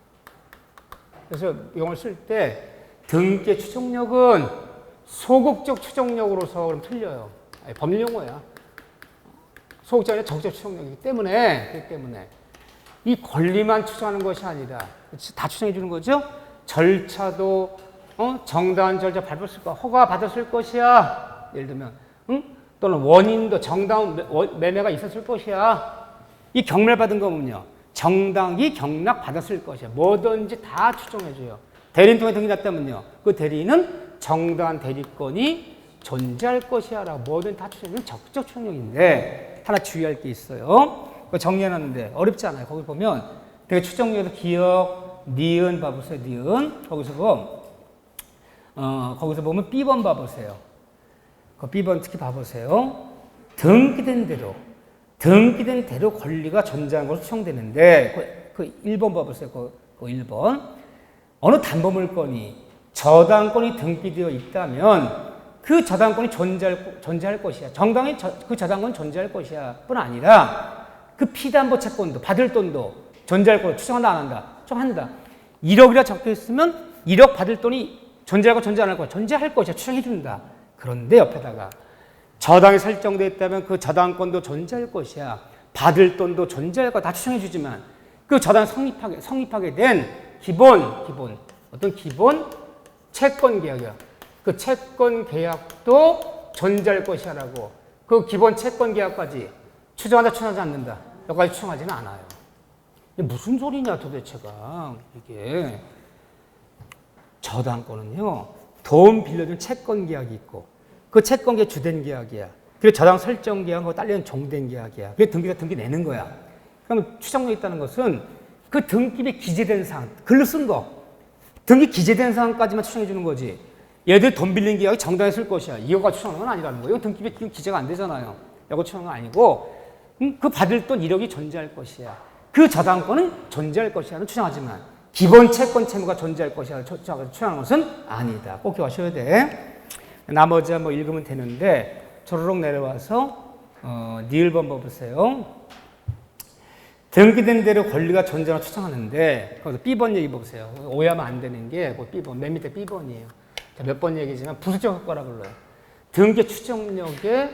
Speaker 1: 그래서 이걸 쓸 때 등기의 추정력은 소극적 추정력으로서 그럼 틀려요. 아니, 법률 용어야. 소극적이 아니라 적극적 추정력이기 때문에, 그렇기 때문에 이 권리만 추정하는 것이 아니라 다 추정해 주는 거죠. 절차도 정당한 절차 밟았을 거, 허가 받았을 것이야. 예를 들면, 또는 원인도 정당한 매매가 있었을 것이야. 이 경매를 받은 거면요, 정당히 경락 받았을 것이야. 뭐든지 다 추정해줘요. 대리인 통해 등기 났다면요, 그 대리인은 정당한 대리권이 존재할 것이야라고 뭐든 다 추정해주는 적극적 추정력인데 하나 주의할 게 있어요. 그거 정리해놨는데 어렵지 않아요. 거기 보면 되게 추정력에서 기억, 니은 봐보세요. 니은 거기서 보면 B번 봐보세요. 그 B번 특히 봐보세요. 등기된 대로 권리가 존재하는 것으로 추정되는데 그 1번 봐보세요. 그 1번. 어느 담보물건이 저당권이 등기되어 있다면 그 저당권이 존재할 것이야. 정당히 그 저당권은 존재할 것이야. 뿐 아니라 그 피담보 채권도 받을 돈도 존재할 것을 추정한다 안 한다? 추정한다. 1억이라 적혀 있으면 1억 받을 돈이 존재하고 존재 안 할 거야. 존재할 것이야. 추정해 준다. 그런데 옆에다가 저당이 설정되어 있다면 그 저당권도 존재할 것이야. 받을 돈도 존재할 거야. 다 추정해 주지만 그 저당 성립하게 된 기본 어떤 기본 채권 계약이야. 그 채권 계약도 존재할 것이야라고. 그 기본 채권 계약까지 추정한다 추정하지 않는다. 여기까지 추정하지는 않아요. 이게 무슨 소리냐 도대체가. 이게 저당권은요, 돈 빌려준 채권 계약이 있고 그 채권 계약 주된 계약이야. 그리고 저당 설정 계약하고 딸리는 종된 계약이야. 그게 등기 내는 거야. 그러면 추정력 있다는 것은 그 등기에 기재된 사항, 글로 쓴 거, 등기 기재된 사항까지만 추정해 주는 거지. 얘들 돈 빌린 계약이 정당히 쓸 것이야. 이거가 추정하는 건 아니라는 거예요. 등기에 기재가 안 되잖아요. 이거 추정은 아니고 그 받을 돈 1억이 존재할 것이야. 그 저당권은 존재할 것이야는 추정하지만 기본 채권 채무가 존재할 것이야 추정하는 것은 아니다. 꼭 기억하셔야 돼. 나머지 한번 읽으면 되는데 조르륵 내려와서 니을번 봐보세요. 등기된 대로 권리가 존재하는 추정하는데 거기서 B번 얘기 보세요. 오해하면 안 되는 게 B번, 맨 밑에 B번이에요. 몇 번 얘기지만 부수적 효과라 불러요. 등기 추정력의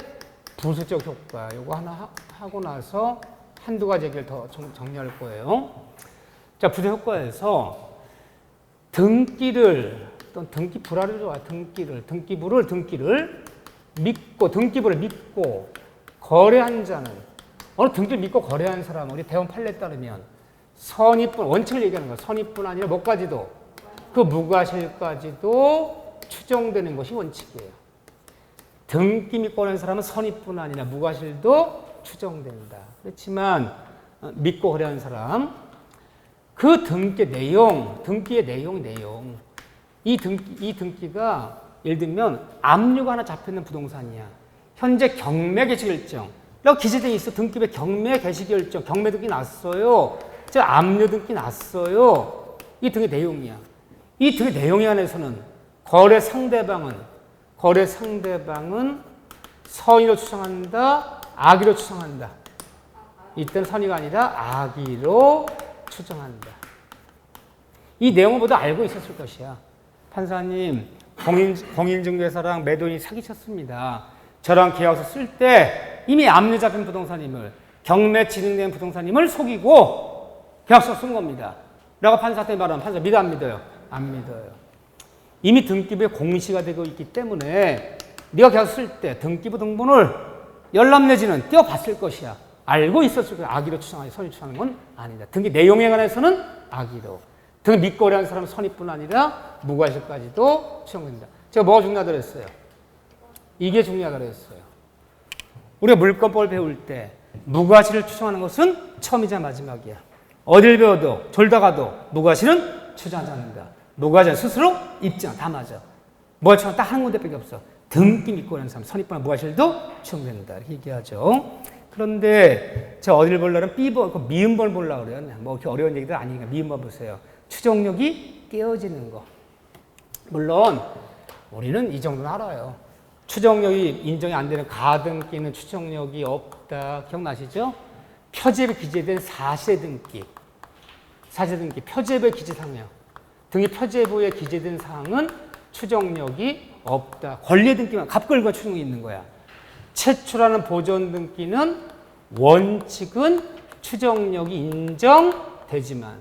Speaker 1: 부수적 효과. 이거 하나 하고 나서 한두 가지 얘기를 더 정리할 거예요. 자, 부수적 효과에서 등기를, 또는 등기부라를 좋아요. 등기부를 등기부를 믿고 거래한 자는, 어느 등기를 믿고 거래한 사람은 우리 대원 판례에 따르면 선입뿐, 원칙을 얘기하는 거예요. 선입뿐 아니라 뭐까지도, 그 무과실까지도 추정되는 것이 원칙이에요. 등기 믿고 거래한 사람은 선입뿐 아니라 무과실도 추정된다. 그렇지만 믿고 거래한 사람, 그 등기의 내용. 이 등기가 예를 들면 압류가 하나 잡혀있는 부동산이야. 현재 경매 개시결정. 라고 기재되어 있어. 등기부에 경매 개시결정. 경매 등기 났어요. 압류 등기 났어요. 이 등기 내용이야. 이 등기 내용에 한해서는 거래 상대방은 선의로 추정한다. 악의로 추정한다. 이때는 선의가 아니라 악의로 추정한다. 이 내용을 모두 알고 있었을 것이야. 판사님, 공인중개사랑 매도인이 사기쳤습니다. 저랑 계약서 쓸 때 이미 압류 잡힌 부동산임을, 경매 진행된 부동산임을 속이고 계약서 쓴 겁니다. 라고 판사한테 말하면 판사 믿어 안 믿어요? 안 믿어요. 이미 등기부에 공시가 되고 있기 때문에 네가 계약서 쓸 때 등기부 등본을 열람 내지는 떼어봤을 것이야. 알고 있었을 거야. 악의로 추정하지 선의 추정하는 건 아니다. 등기 내용에 관해서는 악의로. 등기 믿고 거래한 사람은 선의뿐 아니라 무과실까지도 추정된다. 제가 뭐가 중요하다고 했어요? 이게 중요하다고 했어요. 우리가 물권법을 배울 때 무과실을 추정하는 것은 처음이자 마지막이야. 어딜 배워도 졸다가도 무과실은 추정하지 않는다. 무과실 스스로 입증 다 맞아. 무과실 추정 딱 한 군데밖에 없어. 등기 믿고 거래한 사람 선의뿐 무과실도 추정된다. 이렇게 얘기하죠. 그런데 제가 어디를 보려면 B번, 미음번을 보려고 그래요. 뭐 이렇게 어려운 얘기들 아니니까 미음번 보세요. 추정력이 깨어지는 거. 물론 우리는 이 정도는 알아요. 추정력이 인정이 안 되는 가등기는 추정력이 없다. 기억나시죠? 표제부에 기재된 사실등기, 표제부에 기재사항이요. 등기 표제부에 기재된 사항은 추정력이 없다. 권리의 등기만 갑권과 추정이 있는 거야. 최초라는 보존 등기는 원칙은 추정력이 인정되지만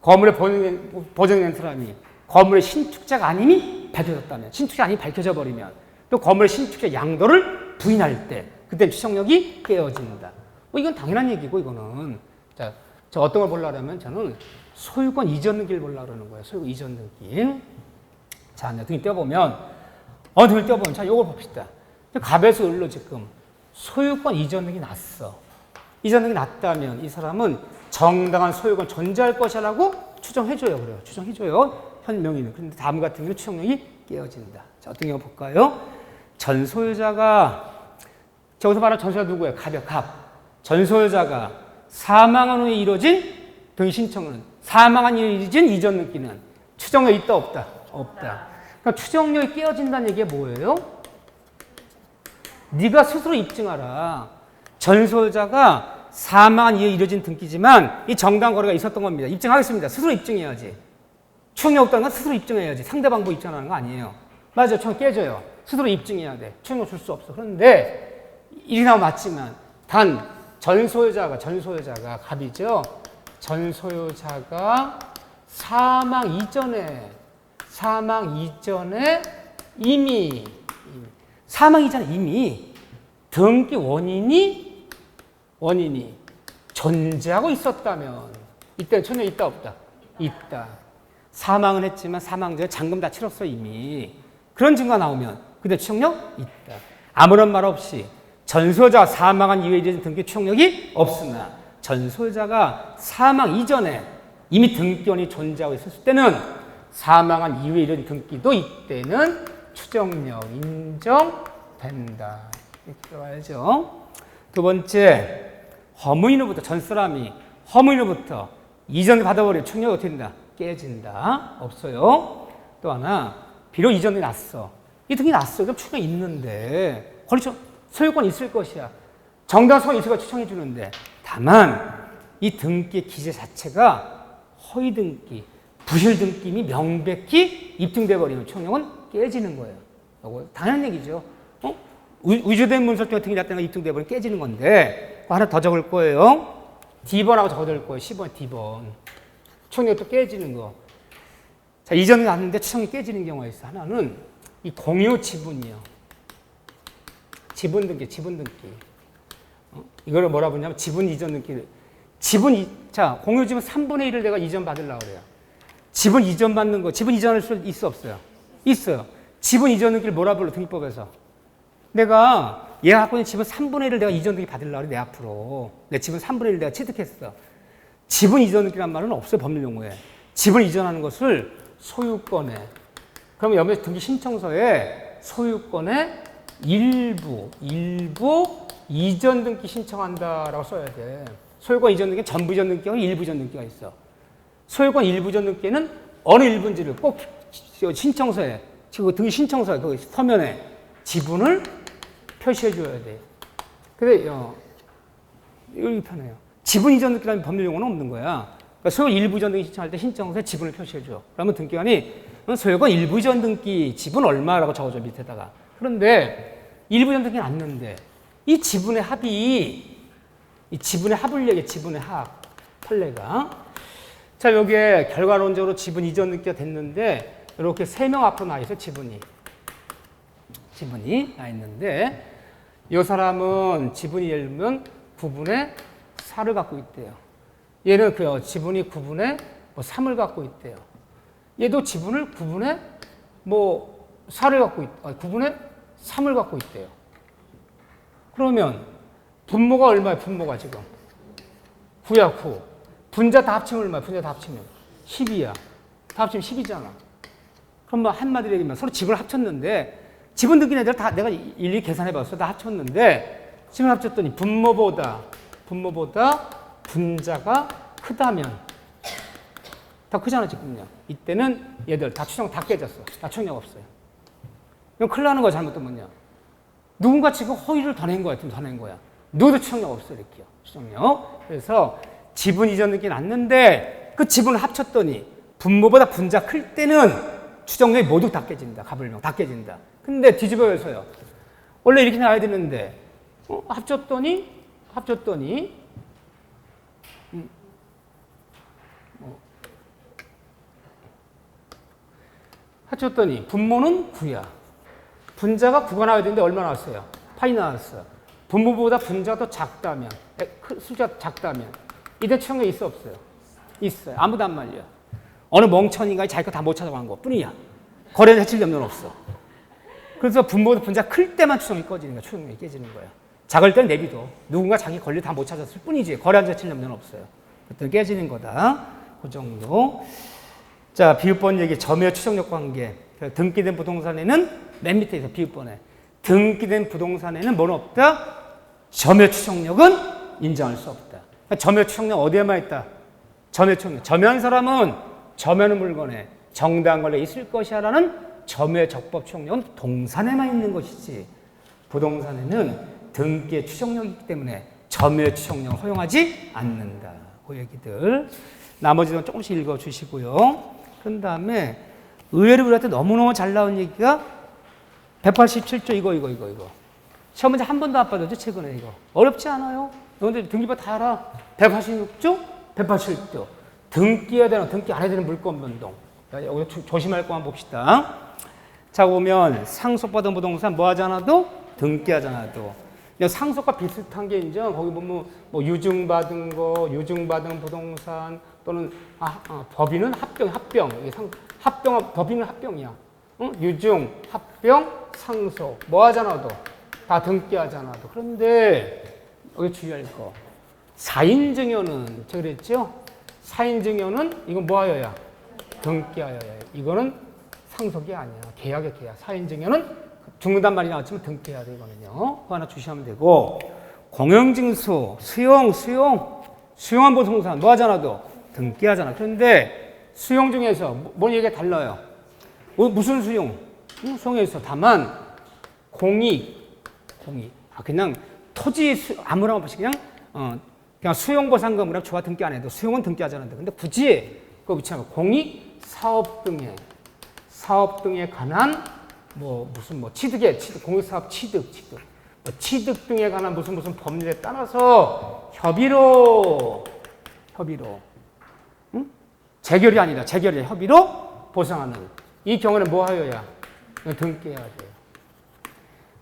Speaker 1: 건물에 보존된 사람이 건물의 신축자가 아님이 밝혀졌다면, 신축자 아님이 밝혀져 버리면, 또 건물의 신축자 양도를 부인할 때 그때 추정력이 깨어진다. 이건 당연한 얘기고, 이거는. 자, 저 어떤 걸 보려고 하면 저는 소유권 이전 등기를 보려고 그러는 거예요. 소유권 이전 등기. 자, 등기 떼어보면, 등기 떼어보면, 자, 요걸 봅시다. 갑에서 을로 지금 소유권 이전 등기 났어. 이전 등기 났다면 이 사람은 정당한 소유권 존재할 것이라고 추정해줘요. 그래요. 추정해줘요. 현 명의는. 그런데 다음 같은 경우는 추정력이 깨어진다. 자, 어떤 경우 볼까요? 전소유자가, 저기서 말하는 전소유자 누구예요? 갑이요, 갑. 전소유자가 사망한 후에 이루어진 등기 신청은, 사망한 후에 이루어진 이전 등기는 추정력이 있다, 없다? 없다. 그러니까 추정력이 깨어진다는 얘기가 뭐예요? 네가 스스로 입증하라. 전소유자가 사망한 이후에 이루어진 등기지만 이 정당 거래가 있었던 겁니다. 입증하겠습니다. 스스로 입증해야지. 추정력 없다는 건 스스로 입증해야지. 상대방도 입증하는 거 아니에요. 맞아요. 추정 깨져요. 스스로 입증해야 돼. 추정력 줄 수 없어. 그런데 일이 나오면 맞지만 단 전소유자가 갑이죠. 전소유자가 사망 이전에 이미 등기 원인이 존재하고 있었다면 이때 추정력이 있다, 없다? 있다. 사망은 했지만 사망 전에 잔금 다 치렀어 이미. 그런 증거가 나오면 근데 추정력 있다. 아무런 말 없이 전소유자가 사망한 이후에 이루어진 등기 추정력이 없으나 전소유자가 사망 이전에 이미 등기원이 존재하고 있었을 때는 사망한 이후에 이루어진 등기도 이때는 추정력 인정된다. 이렇게 들어가야죠. 두 번째, 허무인으로부터 전 사람이 허무인으로부터 이전을 받아버리면 추정력이 어떻게 된다? 깨진다. 없어요. 또 하나, 비록 이전이 났어. 이 등이 났어. 그럼 추정이 있는데 소유권 있을 것이야. 정당성이 있을 거 추정해 주는데 다만 이 등기의 기재 자체가 허위 등기, 부실 등기임이 명백히 입증돼 버리면 추정력은 깨지는 거예요. 이거 당연한 얘기죠. 위조된 문서 같은 등이 났다는 거 입증돼 버리면 깨지는 건데 하나 더 적을 거예요. D번하고 적어둘 거예요. 10번 D번. 추정력이 또 깨지는 거. 자, 이전이 났는데 추정이 깨지는 경우가 있어. 하나는 이 공유 지분이요. 지분 등기. 이거를 뭐라 부르냐면 지분 이전 등기. 공유 지분 3분의 1을 내가 이전 받으려고 그래요. 지분 이전 받는 거, 지분 이전할 수 있어, 없어요? 있어요. 지분 이전 등기를 뭐라 불러, 등기법에서? 내가 얘가 갖고 있는 지분 3분의 1을 내가 이전 등기 받으려고 그래, 내 앞으로. 내 지분 3분의 1을 내가 취득했어. 지분 이전 등기란 말은 없어요, 법률 용어에. 지분 이전하는 것을 소유권에. 그러면 여기 등기 신청서에 소유권의 일부 이전 등기 신청한다라고 써야 돼. 소유권 이전 등기는 전부 이전 등기와 일부 이전 등기가 있어. 소유권 일부 이전 등기는 어느 일부인지를 꼭 신청서에, 지금 등기 신청서에, 그 서면에 지분을 표시해 줘야 돼. 근데, 이거 편해요. 지분 이전 등기라는 법률 용어는 없는 거야. 그러니까 소유권 일부 이전 등기 신청할 때 신청서에 지분을 표시해 줘. 그러면 등기관이 소유권 일부 이전 등기 지분 얼마라고 적어줘, 밑에다가. 그런데 일부 이전 등기는 났는데 이 지분의 합이, 이 지분의 합을 얘기해, 지분의 합. 판례가. 자, 여기에 결과론적으로 지분 이전 등기가 됐는데 이렇게 3명 앞으로 나 있어요, 지분이 나 있는데 이 사람은 지분이 예를 들면 9분의 4를 갖고 있대요. 얘는 지분이 9분의 3을 갖고 있대요. 얘도 지분을 9분의 4를 갖고 9분의 3을 갖고 있대요. 그러면 분모가 얼마야? 분모가 지금 9야, 9. 분자 다 합치면 얼마야? 분자 다 합치면 10이야. 다 합치면 10이잖아. 그럼 뭐 한마디로 얘기하면 서로 지분을 합쳤는데 지분 등기는 애들 다 내가 일일이 계산해봤어. 다 합쳤는데 지분 합쳤더니 분모보다 분자가 크다면 더 크잖아, 지금요. 이때는 얘들 다 추정 다 깨졌어. 다 추정력 없어요. 이건 큰일 나는 거야, 잘못하면요. 누군가 지금 허위를 더 낸 거야, 누구도 추정력 없어, 이렇게요. 추정력. 그래서 지분 이전 등기 났는데 그 지분을 합쳤더니 분모보다 분자 클 때는 추정력이 모두 다 깨진다. 가불명 다 깨진다. 근데 뒤집어서요. 원래 이렇게 나와야 되는데 합쳤더니 분모는 9야. 분자가 9가 나와야 되는데 얼마 나왔어요? 8이 나왔어요. 분모보다 분자가 더 작다면, 숫자가 작다면 이때 추정력이 있어 없어요? 있어요. 아무도 안 말려. 어느 멍청이가 자기 거 다 못 찾아간 것 뿐이야. 거래를 해칠 염려는 없어. 그래서 분모보다 분자가 클 때만 추정이 꺼지는 거야. 추정력이 깨지는 거야. 작을 땐 내비둬. 누군가 자기 권리 다 못 찾았을 뿐이지. 거래한 해칠 염려는 없어요. 그때 깨지는 거다. 그 정도. 자, 비읍번 얘기, 점유의 추정력 관계. 등기된 부동산에는 맨 밑에 있어, 비읍번에. 등기된 부동산에는 뭐는 없다? 점유의 추정력은 인정할 수 없다. 점유의 추정력 어디에만 있다? 점유의 추정력. 점유한 사람은 점유하는 물건에 정당한 권리 있을 것이야 라는 점유의 적법 추정력은 동산에만 있는 것이지 부동산에는 등기의 추정력이 있기 때문에 점유의 추정력을 허용하지 않는다. 그 얘기들. 나머지는 조금씩 읽어주시고요. 그 다음에 의외로 우리한테 너무너무 잘 나온 얘기가 187조 이거. 시험 문제 한 번도 안 받았죠, 최근에 이거. 어렵지 않아요? 너희들 등기부 다 알아. 186조, 187조. 등기해야 되나, 등기 안 해야 되는 물권 변동. 여기 조심할 것만 봅시다. 자, 보면 상속받은 부동산 뭐 하지 않아도 등기하지 않아도. 상속과 비슷한 게 이제 거기 보면 뭐 유증받은 거, 유증받은 부동산 또는 법인은 합병. 법인은 합병이야. 유증, 합병, 상속 뭐 하잖아도 다 등기하잖아도. 그런데 여기 주의할 거. 사인증여는 제가 그랬죠? 사인증여는 이건 뭐 하여야? 등기하여야. 이거는 상속이 아니야. 계약이야, 계약. 사인증여는 죽는단 말이 나왔지만 등기해야 돼, 이거는요. 그거 하나 주시하면 되고. 공영징수, 수용한 부동산 뭐 하잖아도 등기하잖아. 그런데 수용 중에서 뭔 얘기가 달라요? 무슨 수용? 수용에서 다만 공익. 그냥 토지 아무나 없이 그냥 수용보상금이랑 주화 등기 안 해도 수용은 등기하잖아요. 근데 굳이 그거 붙이면 공익 사업 등에 관한 공익사업 취득 등에 관한 무슨 법률에 따라서 협의로 재결이 아니라 협의로 보상하는 이 경우는 뭐 하여야? 등기해야 돼요.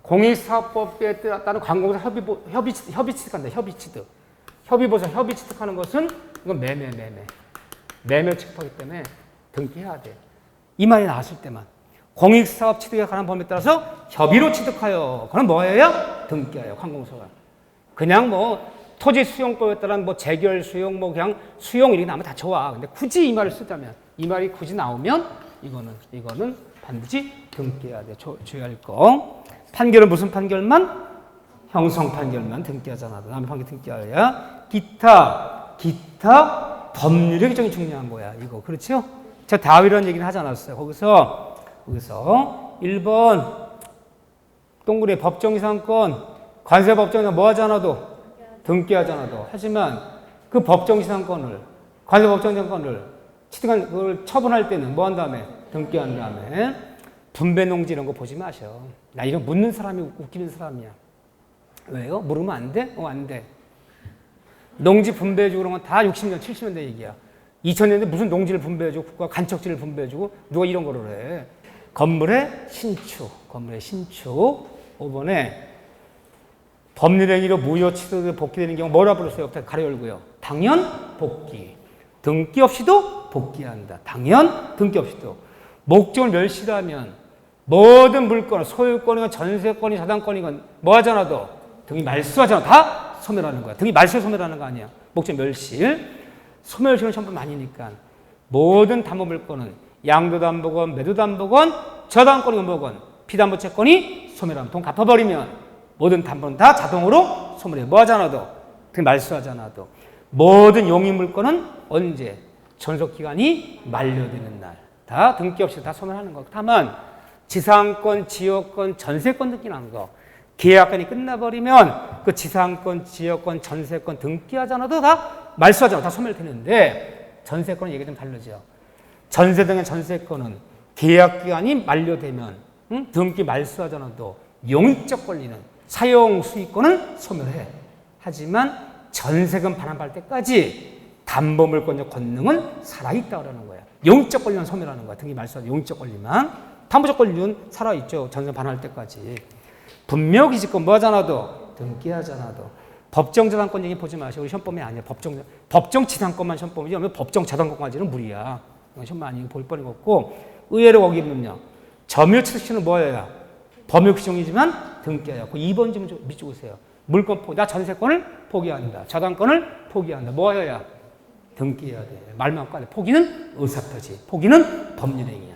Speaker 1: 공익사업법에 따른 관공서 협의 취득한다. 협의 취득하는 것은 이건 매매 취득하기 때문에 등기해야 돼. 이 말이 나왔을 때만. 공익사업 취득에 관한 법에 따라서 협의로 취득하여. 그건 뭐예요? 등기하여, 관공서가. 그냥 토지 수용법에 따른 재결 수용, 그냥 수용 이렇게 나오면 다 좋아. 근데 굳이 이 말을 쓰자면, 이 말이 굳이 나오면 이거는 반드시 등기해야 돼. 주의할 거. 판결은 무슨 판결만? 형성 판결만 등기하잖아. 남의 판결 등기하여야. 기타 법률의 규정이 중요한 거야. 이거. 그렇죠? 제가 다위라는 얘기는 하지 않았어요. 거기서 1번 동그라미 법정이상권 관세법정에서 뭐 하지 않아도 등기하지 않아도. 하지만 그 법정이상권을 관세법정이상권을 취득한 그걸 처분할 때는 뭐 한 다음에 등기한 다음에 분배농지 이런 거 보지 마셔. 나 이거 묻는 사람이 웃기는 사람이야. 왜요? 물으면 안 돼? 안 돼. 농지 분배해주고 그런 건 다 60년, 70년대 얘기야. 2000년대 무슨 농지를 분배해주고 국가 간척지를 분배해주고 누가 이런 거를 해. 건물의 신축. 5번에 법률행위로 무효 취득에 복귀되는 경우 뭐라 불렀어요? 가려 열고요. 당연 복귀. 등기 없이도 복귀한다. 당연 등기 없이도. 목적을 멸시하면 모든 물건, 소유권이건 전세권이 자산권이건 뭐 하잖아도 등이 말소하잖아. 다 소멸하는 거야. 등이 말소에 소멸하는 거 아니야. 목적 멸실. 소멸시는 전부 많으니까 모든 담보물건은 양도담보건, 매도담보건, 저당권이건 뭐건 피담보채권이 소멸하면 돈 갚아버리면 모든 담보는 다 자동으로 소멸해. 뭐 하잖아도 등이 말소하잖아도. 모든 용의물건은 언제? 존속기간이 만료되는 날. 다 등기 없이 다 소멸하는 거. 다만 지상권, 지역권, 전세권 등기하는 거. 계약권이 끝나버리면 그 지상권, 지역권, 전세권 등기하지 않아도 다 말소하지 않아도 다 소멸되는데 전세권은 얘기 좀 다르죠. 전세 등의 전세권은 계약기간이 만료되면 등기 말소하잖아도 용익적 권리는 사용 수익권은 소멸해. 하지만 전세금 반환받을 때까지 담보물권적 권능은 살아있다고 그러는 거야. 용익적 권리는 소멸하는 거야. 등기 말소하는 용익적 권리만. 담보적 권리는 살아있죠. 전세금 반환할 때까지. 분묘기지권 뭐 하잖아도 등기하잖아도 법정자산권 얘기 보지 마시고 시험범위 아니야. 법정지상권만 시험범위지. 법정자산권까지는 무리야. 시험 많이 볼 뻔히 없고 의외로 거기는요. 점유취득시는 뭐예요? 법률규정이지만 등기해야. 그 2번 좀 밑줄 보세요. 물권 포기. 나 전세권을 포기한다. 저당권을 포기한다. 뭐 해야? 등기해야 돼. 말만 꺼내. 포기는 의사표시. 포기는 법률행위야.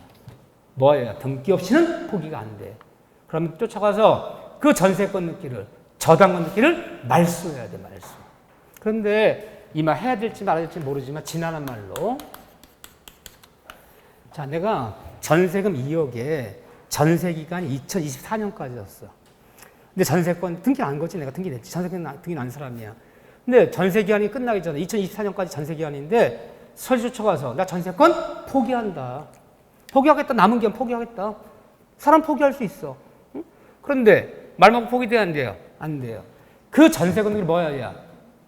Speaker 1: 뭐 해야? 등기 없이는 포기가 안 돼. 그러면 쫓아가서 그 전세권 등기를 저당권 등기를 말소해야 돼. 말소. 그런데 이 말 해야 될지 말아야 될지 모르지만 지난한 말로 자, 내가 전세금 2억에 전세기간이 2024년까지였어. 근데 전세권 등기 안 거지. 내가 등기 냈지. 전세권 등기 난 사람이야. 근데 전세기간이 끝나기 전에 2024년까지 전세기간인데 서류 쫓아가서 나 전세권 포기한다. 포기하겠다. 남은 기간 포기하겠다. 사람 포기할 수 있어. 응? 그런데 말만 포기돼야 안 돼요? 안 돼요. 그 전세권 등기 뭐야?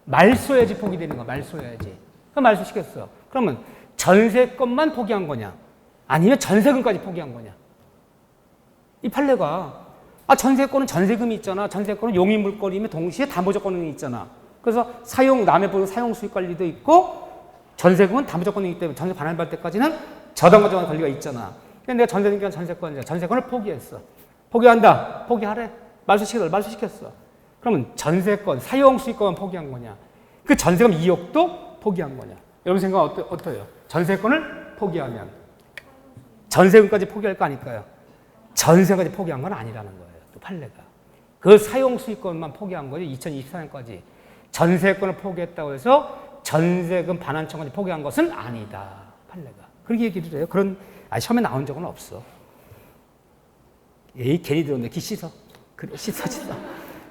Speaker 1: 말소해야지 포기되는 거야. 말소해야지. 그럼 말소시켰어. 그러면 전세권만 포기한 거냐? 아니면 전세금까지 포기한 거냐? 이 판례가 전세권은 전세금이 있잖아. 전세권은 용익물권이며 동시에 담보적 권능이 있잖아. 그래서 남의 보는 사용 수익 관리도 있고 전세금은 담보적 권능이기 때문에 전세 반환받을 때까지는 저당과 저당 권리가 있잖아. 근데 내가 전세금이란 전세권을 포기했어. 포기한다. 포기하래. 말소시켰어. 그러면 전세권, 사용 수익권만 포기한 거냐? 그 전세금 2억도 포기한 거냐? 여러분 생각 어때요? 전세권을 포기하면 전세금까지 포기할 거 아닐까요? 전세까지 포기한 건 아니라는 거예요. 또 판례가. 그 사용 수익권만 포기한 거지 2024년까지. 전세권을 포기했다고 해서 전세금 반환청까지 포기한 것은 아니다. 판례가. 그렇게 얘기를 해요. 시험에 나온 적은 없어. 에이, 괜히 들었는데 기 씻어. 그래, 씻어.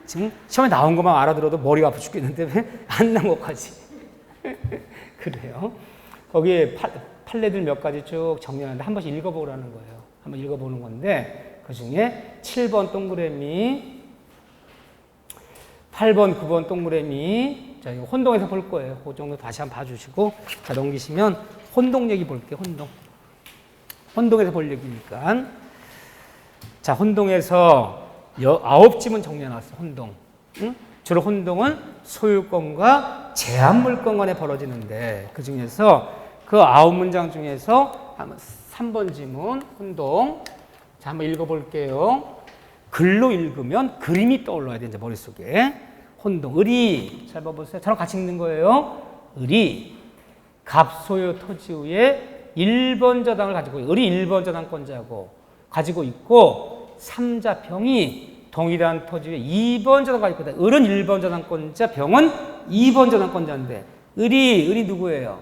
Speaker 1: 지금 시험에 나온 것만 알아들어도 머리가 아파 죽겠는데 왜 안 나온 것까지. 그래요. 거기에 판례들 몇 가지 쭉 정리하는데 한 번씩 읽어보라는 거예요. 한번 읽어보는 건데 그 중에 7번 동그라미, 8번, 9번 동그라미, 자, 이거 혼동해서 볼 거예요. 그 정도 다시 한번 봐주시고, 자, 넘기시면 혼동 얘기 볼게요. 혼동해서 볼 얘기니까. 자, 혼동해서 9지문 정리해놨어. 혼동. 응? 주로 혼동은 소유권과 제한물권 간에 벌어지는데 그 중에서 그 9문장 중에서 3번 지문 혼동. 자, 한번 읽어볼게요. 글로 읽으면 그림이 떠올라야 돼, 이제 머릿속에. 혼동. 의리. 잘 봐보세요. 저랑 같이 읽는 거예요. 의리. 갑소유 토지의 1번 저당을 가지고, 의리 1번 저당권자고 가지고 있고, 3자 병이 동일한 토지의 2번 저당 가지고 있다. 을은 1번 저당권자, 병은 2번 저당권자인데, 의리 누구예요?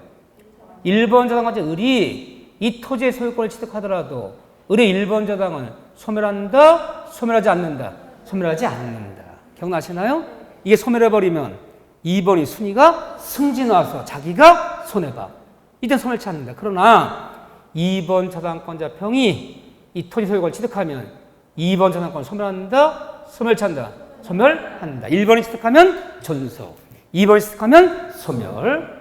Speaker 1: 1번 저당권자 을이 이 토지의 소유권을 취득하더라도 을의 1번 저당은 소멸한다? 소멸하지 않는다? 소멸하지 않는다. 기억나시나요? 이게 소멸해버리면 2번이 순위가 승진와서 자기가 손해봐. 이때 소멸치 않는다. 그러나 2번 저당권자 병이 이 토지 소유권을 취득하면 2번 저당권을 소멸한다? 소멸치 않는다? 소멸한다. 1번이 취득하면 존속, 2번이 취득하면 소멸.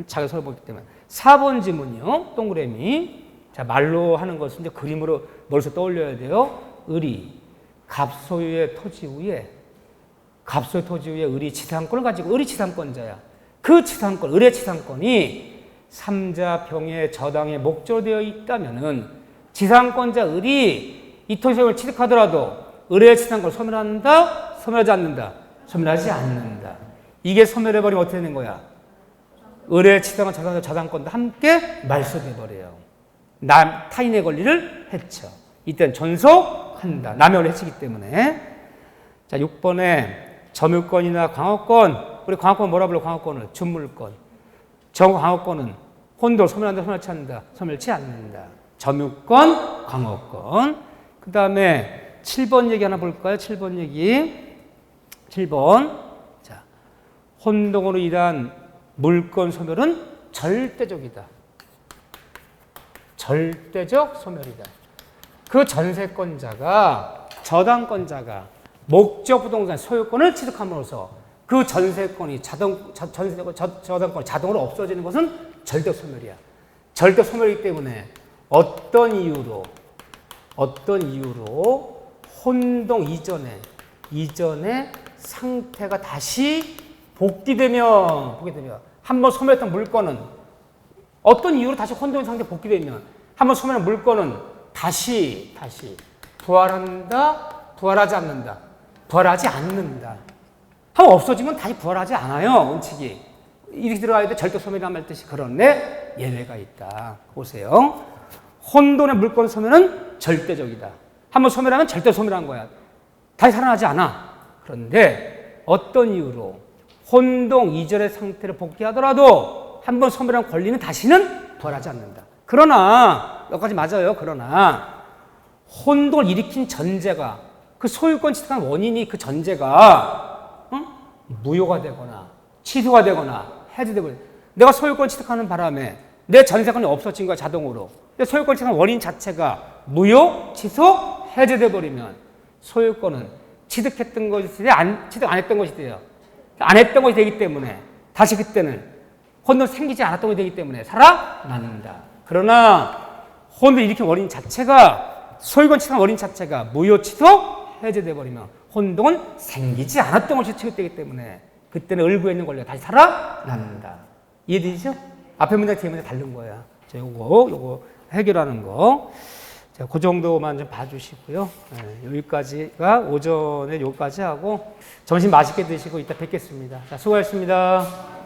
Speaker 1: 자기 손해 보기 때문에. 4번 지문이요. 동그라미. 자, 말로 하는 것은 이제 그림으로 머릿속에 떠올려야 돼요. 을이 갑소유의 토지 위에 을이 지상권을 가지고, 을이 지상권자야. 그 지상권, 을의 지상권이 3자 병의 저당에 목적되어 있다면은 지상권자 을이 이 토지 소유를 취득하더라도 을의 지상권을 소멸한다? 소멸하지 않는다? 소멸하지 않는다. 이게 소멸해버리면 어떻게 되는 거야? 을의 지상권, 저당권도 함께 말소돼 버려요. 타인의 권리를 해쳐. 이때는 존속한다. 남용을 해치기 때문에. 자, 6번에 점유권이나 광업권. 우리 광업권 뭐라 불러? 광업권을 준물권. 광업권은 혼돈, 소멸한다, 소멸치 않는다, 소멸치 않는다. 점유권, 광업권. 그 다음에 7번 얘기 하나 볼까요? 7번 얘기. 7번. 자, 혼동으로 인한 물권 소멸은 절대적이다. 절대적 소멸이다. 그 전세권자가 저당권자가 목적 부동산 소유권을 취득함으로써 그 전세권이 저당권이 자동으로 없어지는 것은 절대 소멸이야. 절대 소멸이기 때문에 어떤 이유로 혼동 이전의 상태가 다시 복귀되면 한번 소멸했던 물건은 어떤 이유로 다시 혼동의 상태에 복귀되면 한번 소멸한 물건은 다시 부활한다, 부활하지 않는다. 부활하지 않는다. 한번 없어지면 다시 부활하지 않아요. 원칙이. 이렇게 들어가야 돼. 절대 소멸이란 말 뜻이 그런데 예외가 있다. 보세요. 혼돈의 물건 소멸은 절대적이다. 한번 소멸하면 절대 소멸한 거야. 다시 살아나지 않아. 그런데 어떤 이유로 혼동 이전의 상태를 복귀하더라도 한번 소멸한 권리는 다시는 부활하지 않는다. 그러나 여기까지 맞아요. 그러나 혼동을 일으킨 전제가 그 소유권 취득한 원인이 그 전제가 무효가 되거나 취소가 되거나 해제되고 내가 소유권 취득하는 바람에 내 전세권이 없어진 거야 자동으로. 소유권 취득한 원인 자체가 무효, 취소, 해제돼 버리면 소유권은 취득했던 것이 취득 안 했던 것이 돼요. 안 했던 것이 되기 때문에 다시 그때는 혼돈 생기지 않았던 것이 되기 때문에 살아난다. 그러나 혼돈 일으킨 원인 자체가 소유권 취득한 원인 자체가 무효, 취소, 해제돼 버리면 혼동은 생기지 않았던 것이 취득되기 때문에 그때는 을구에 있는 권리가 다시 살아난다. 이해되시죠? 앞에 문장 뒤에 문장 다른 거야. 자, 요거 해결하는 거. 자, 그 정도만 좀 봐주시고요. 네, 여기까지가 오전에 여기까지 하고 점심 맛있게 드시고 이따 뵙겠습니다. 자, 수고하셨습니다.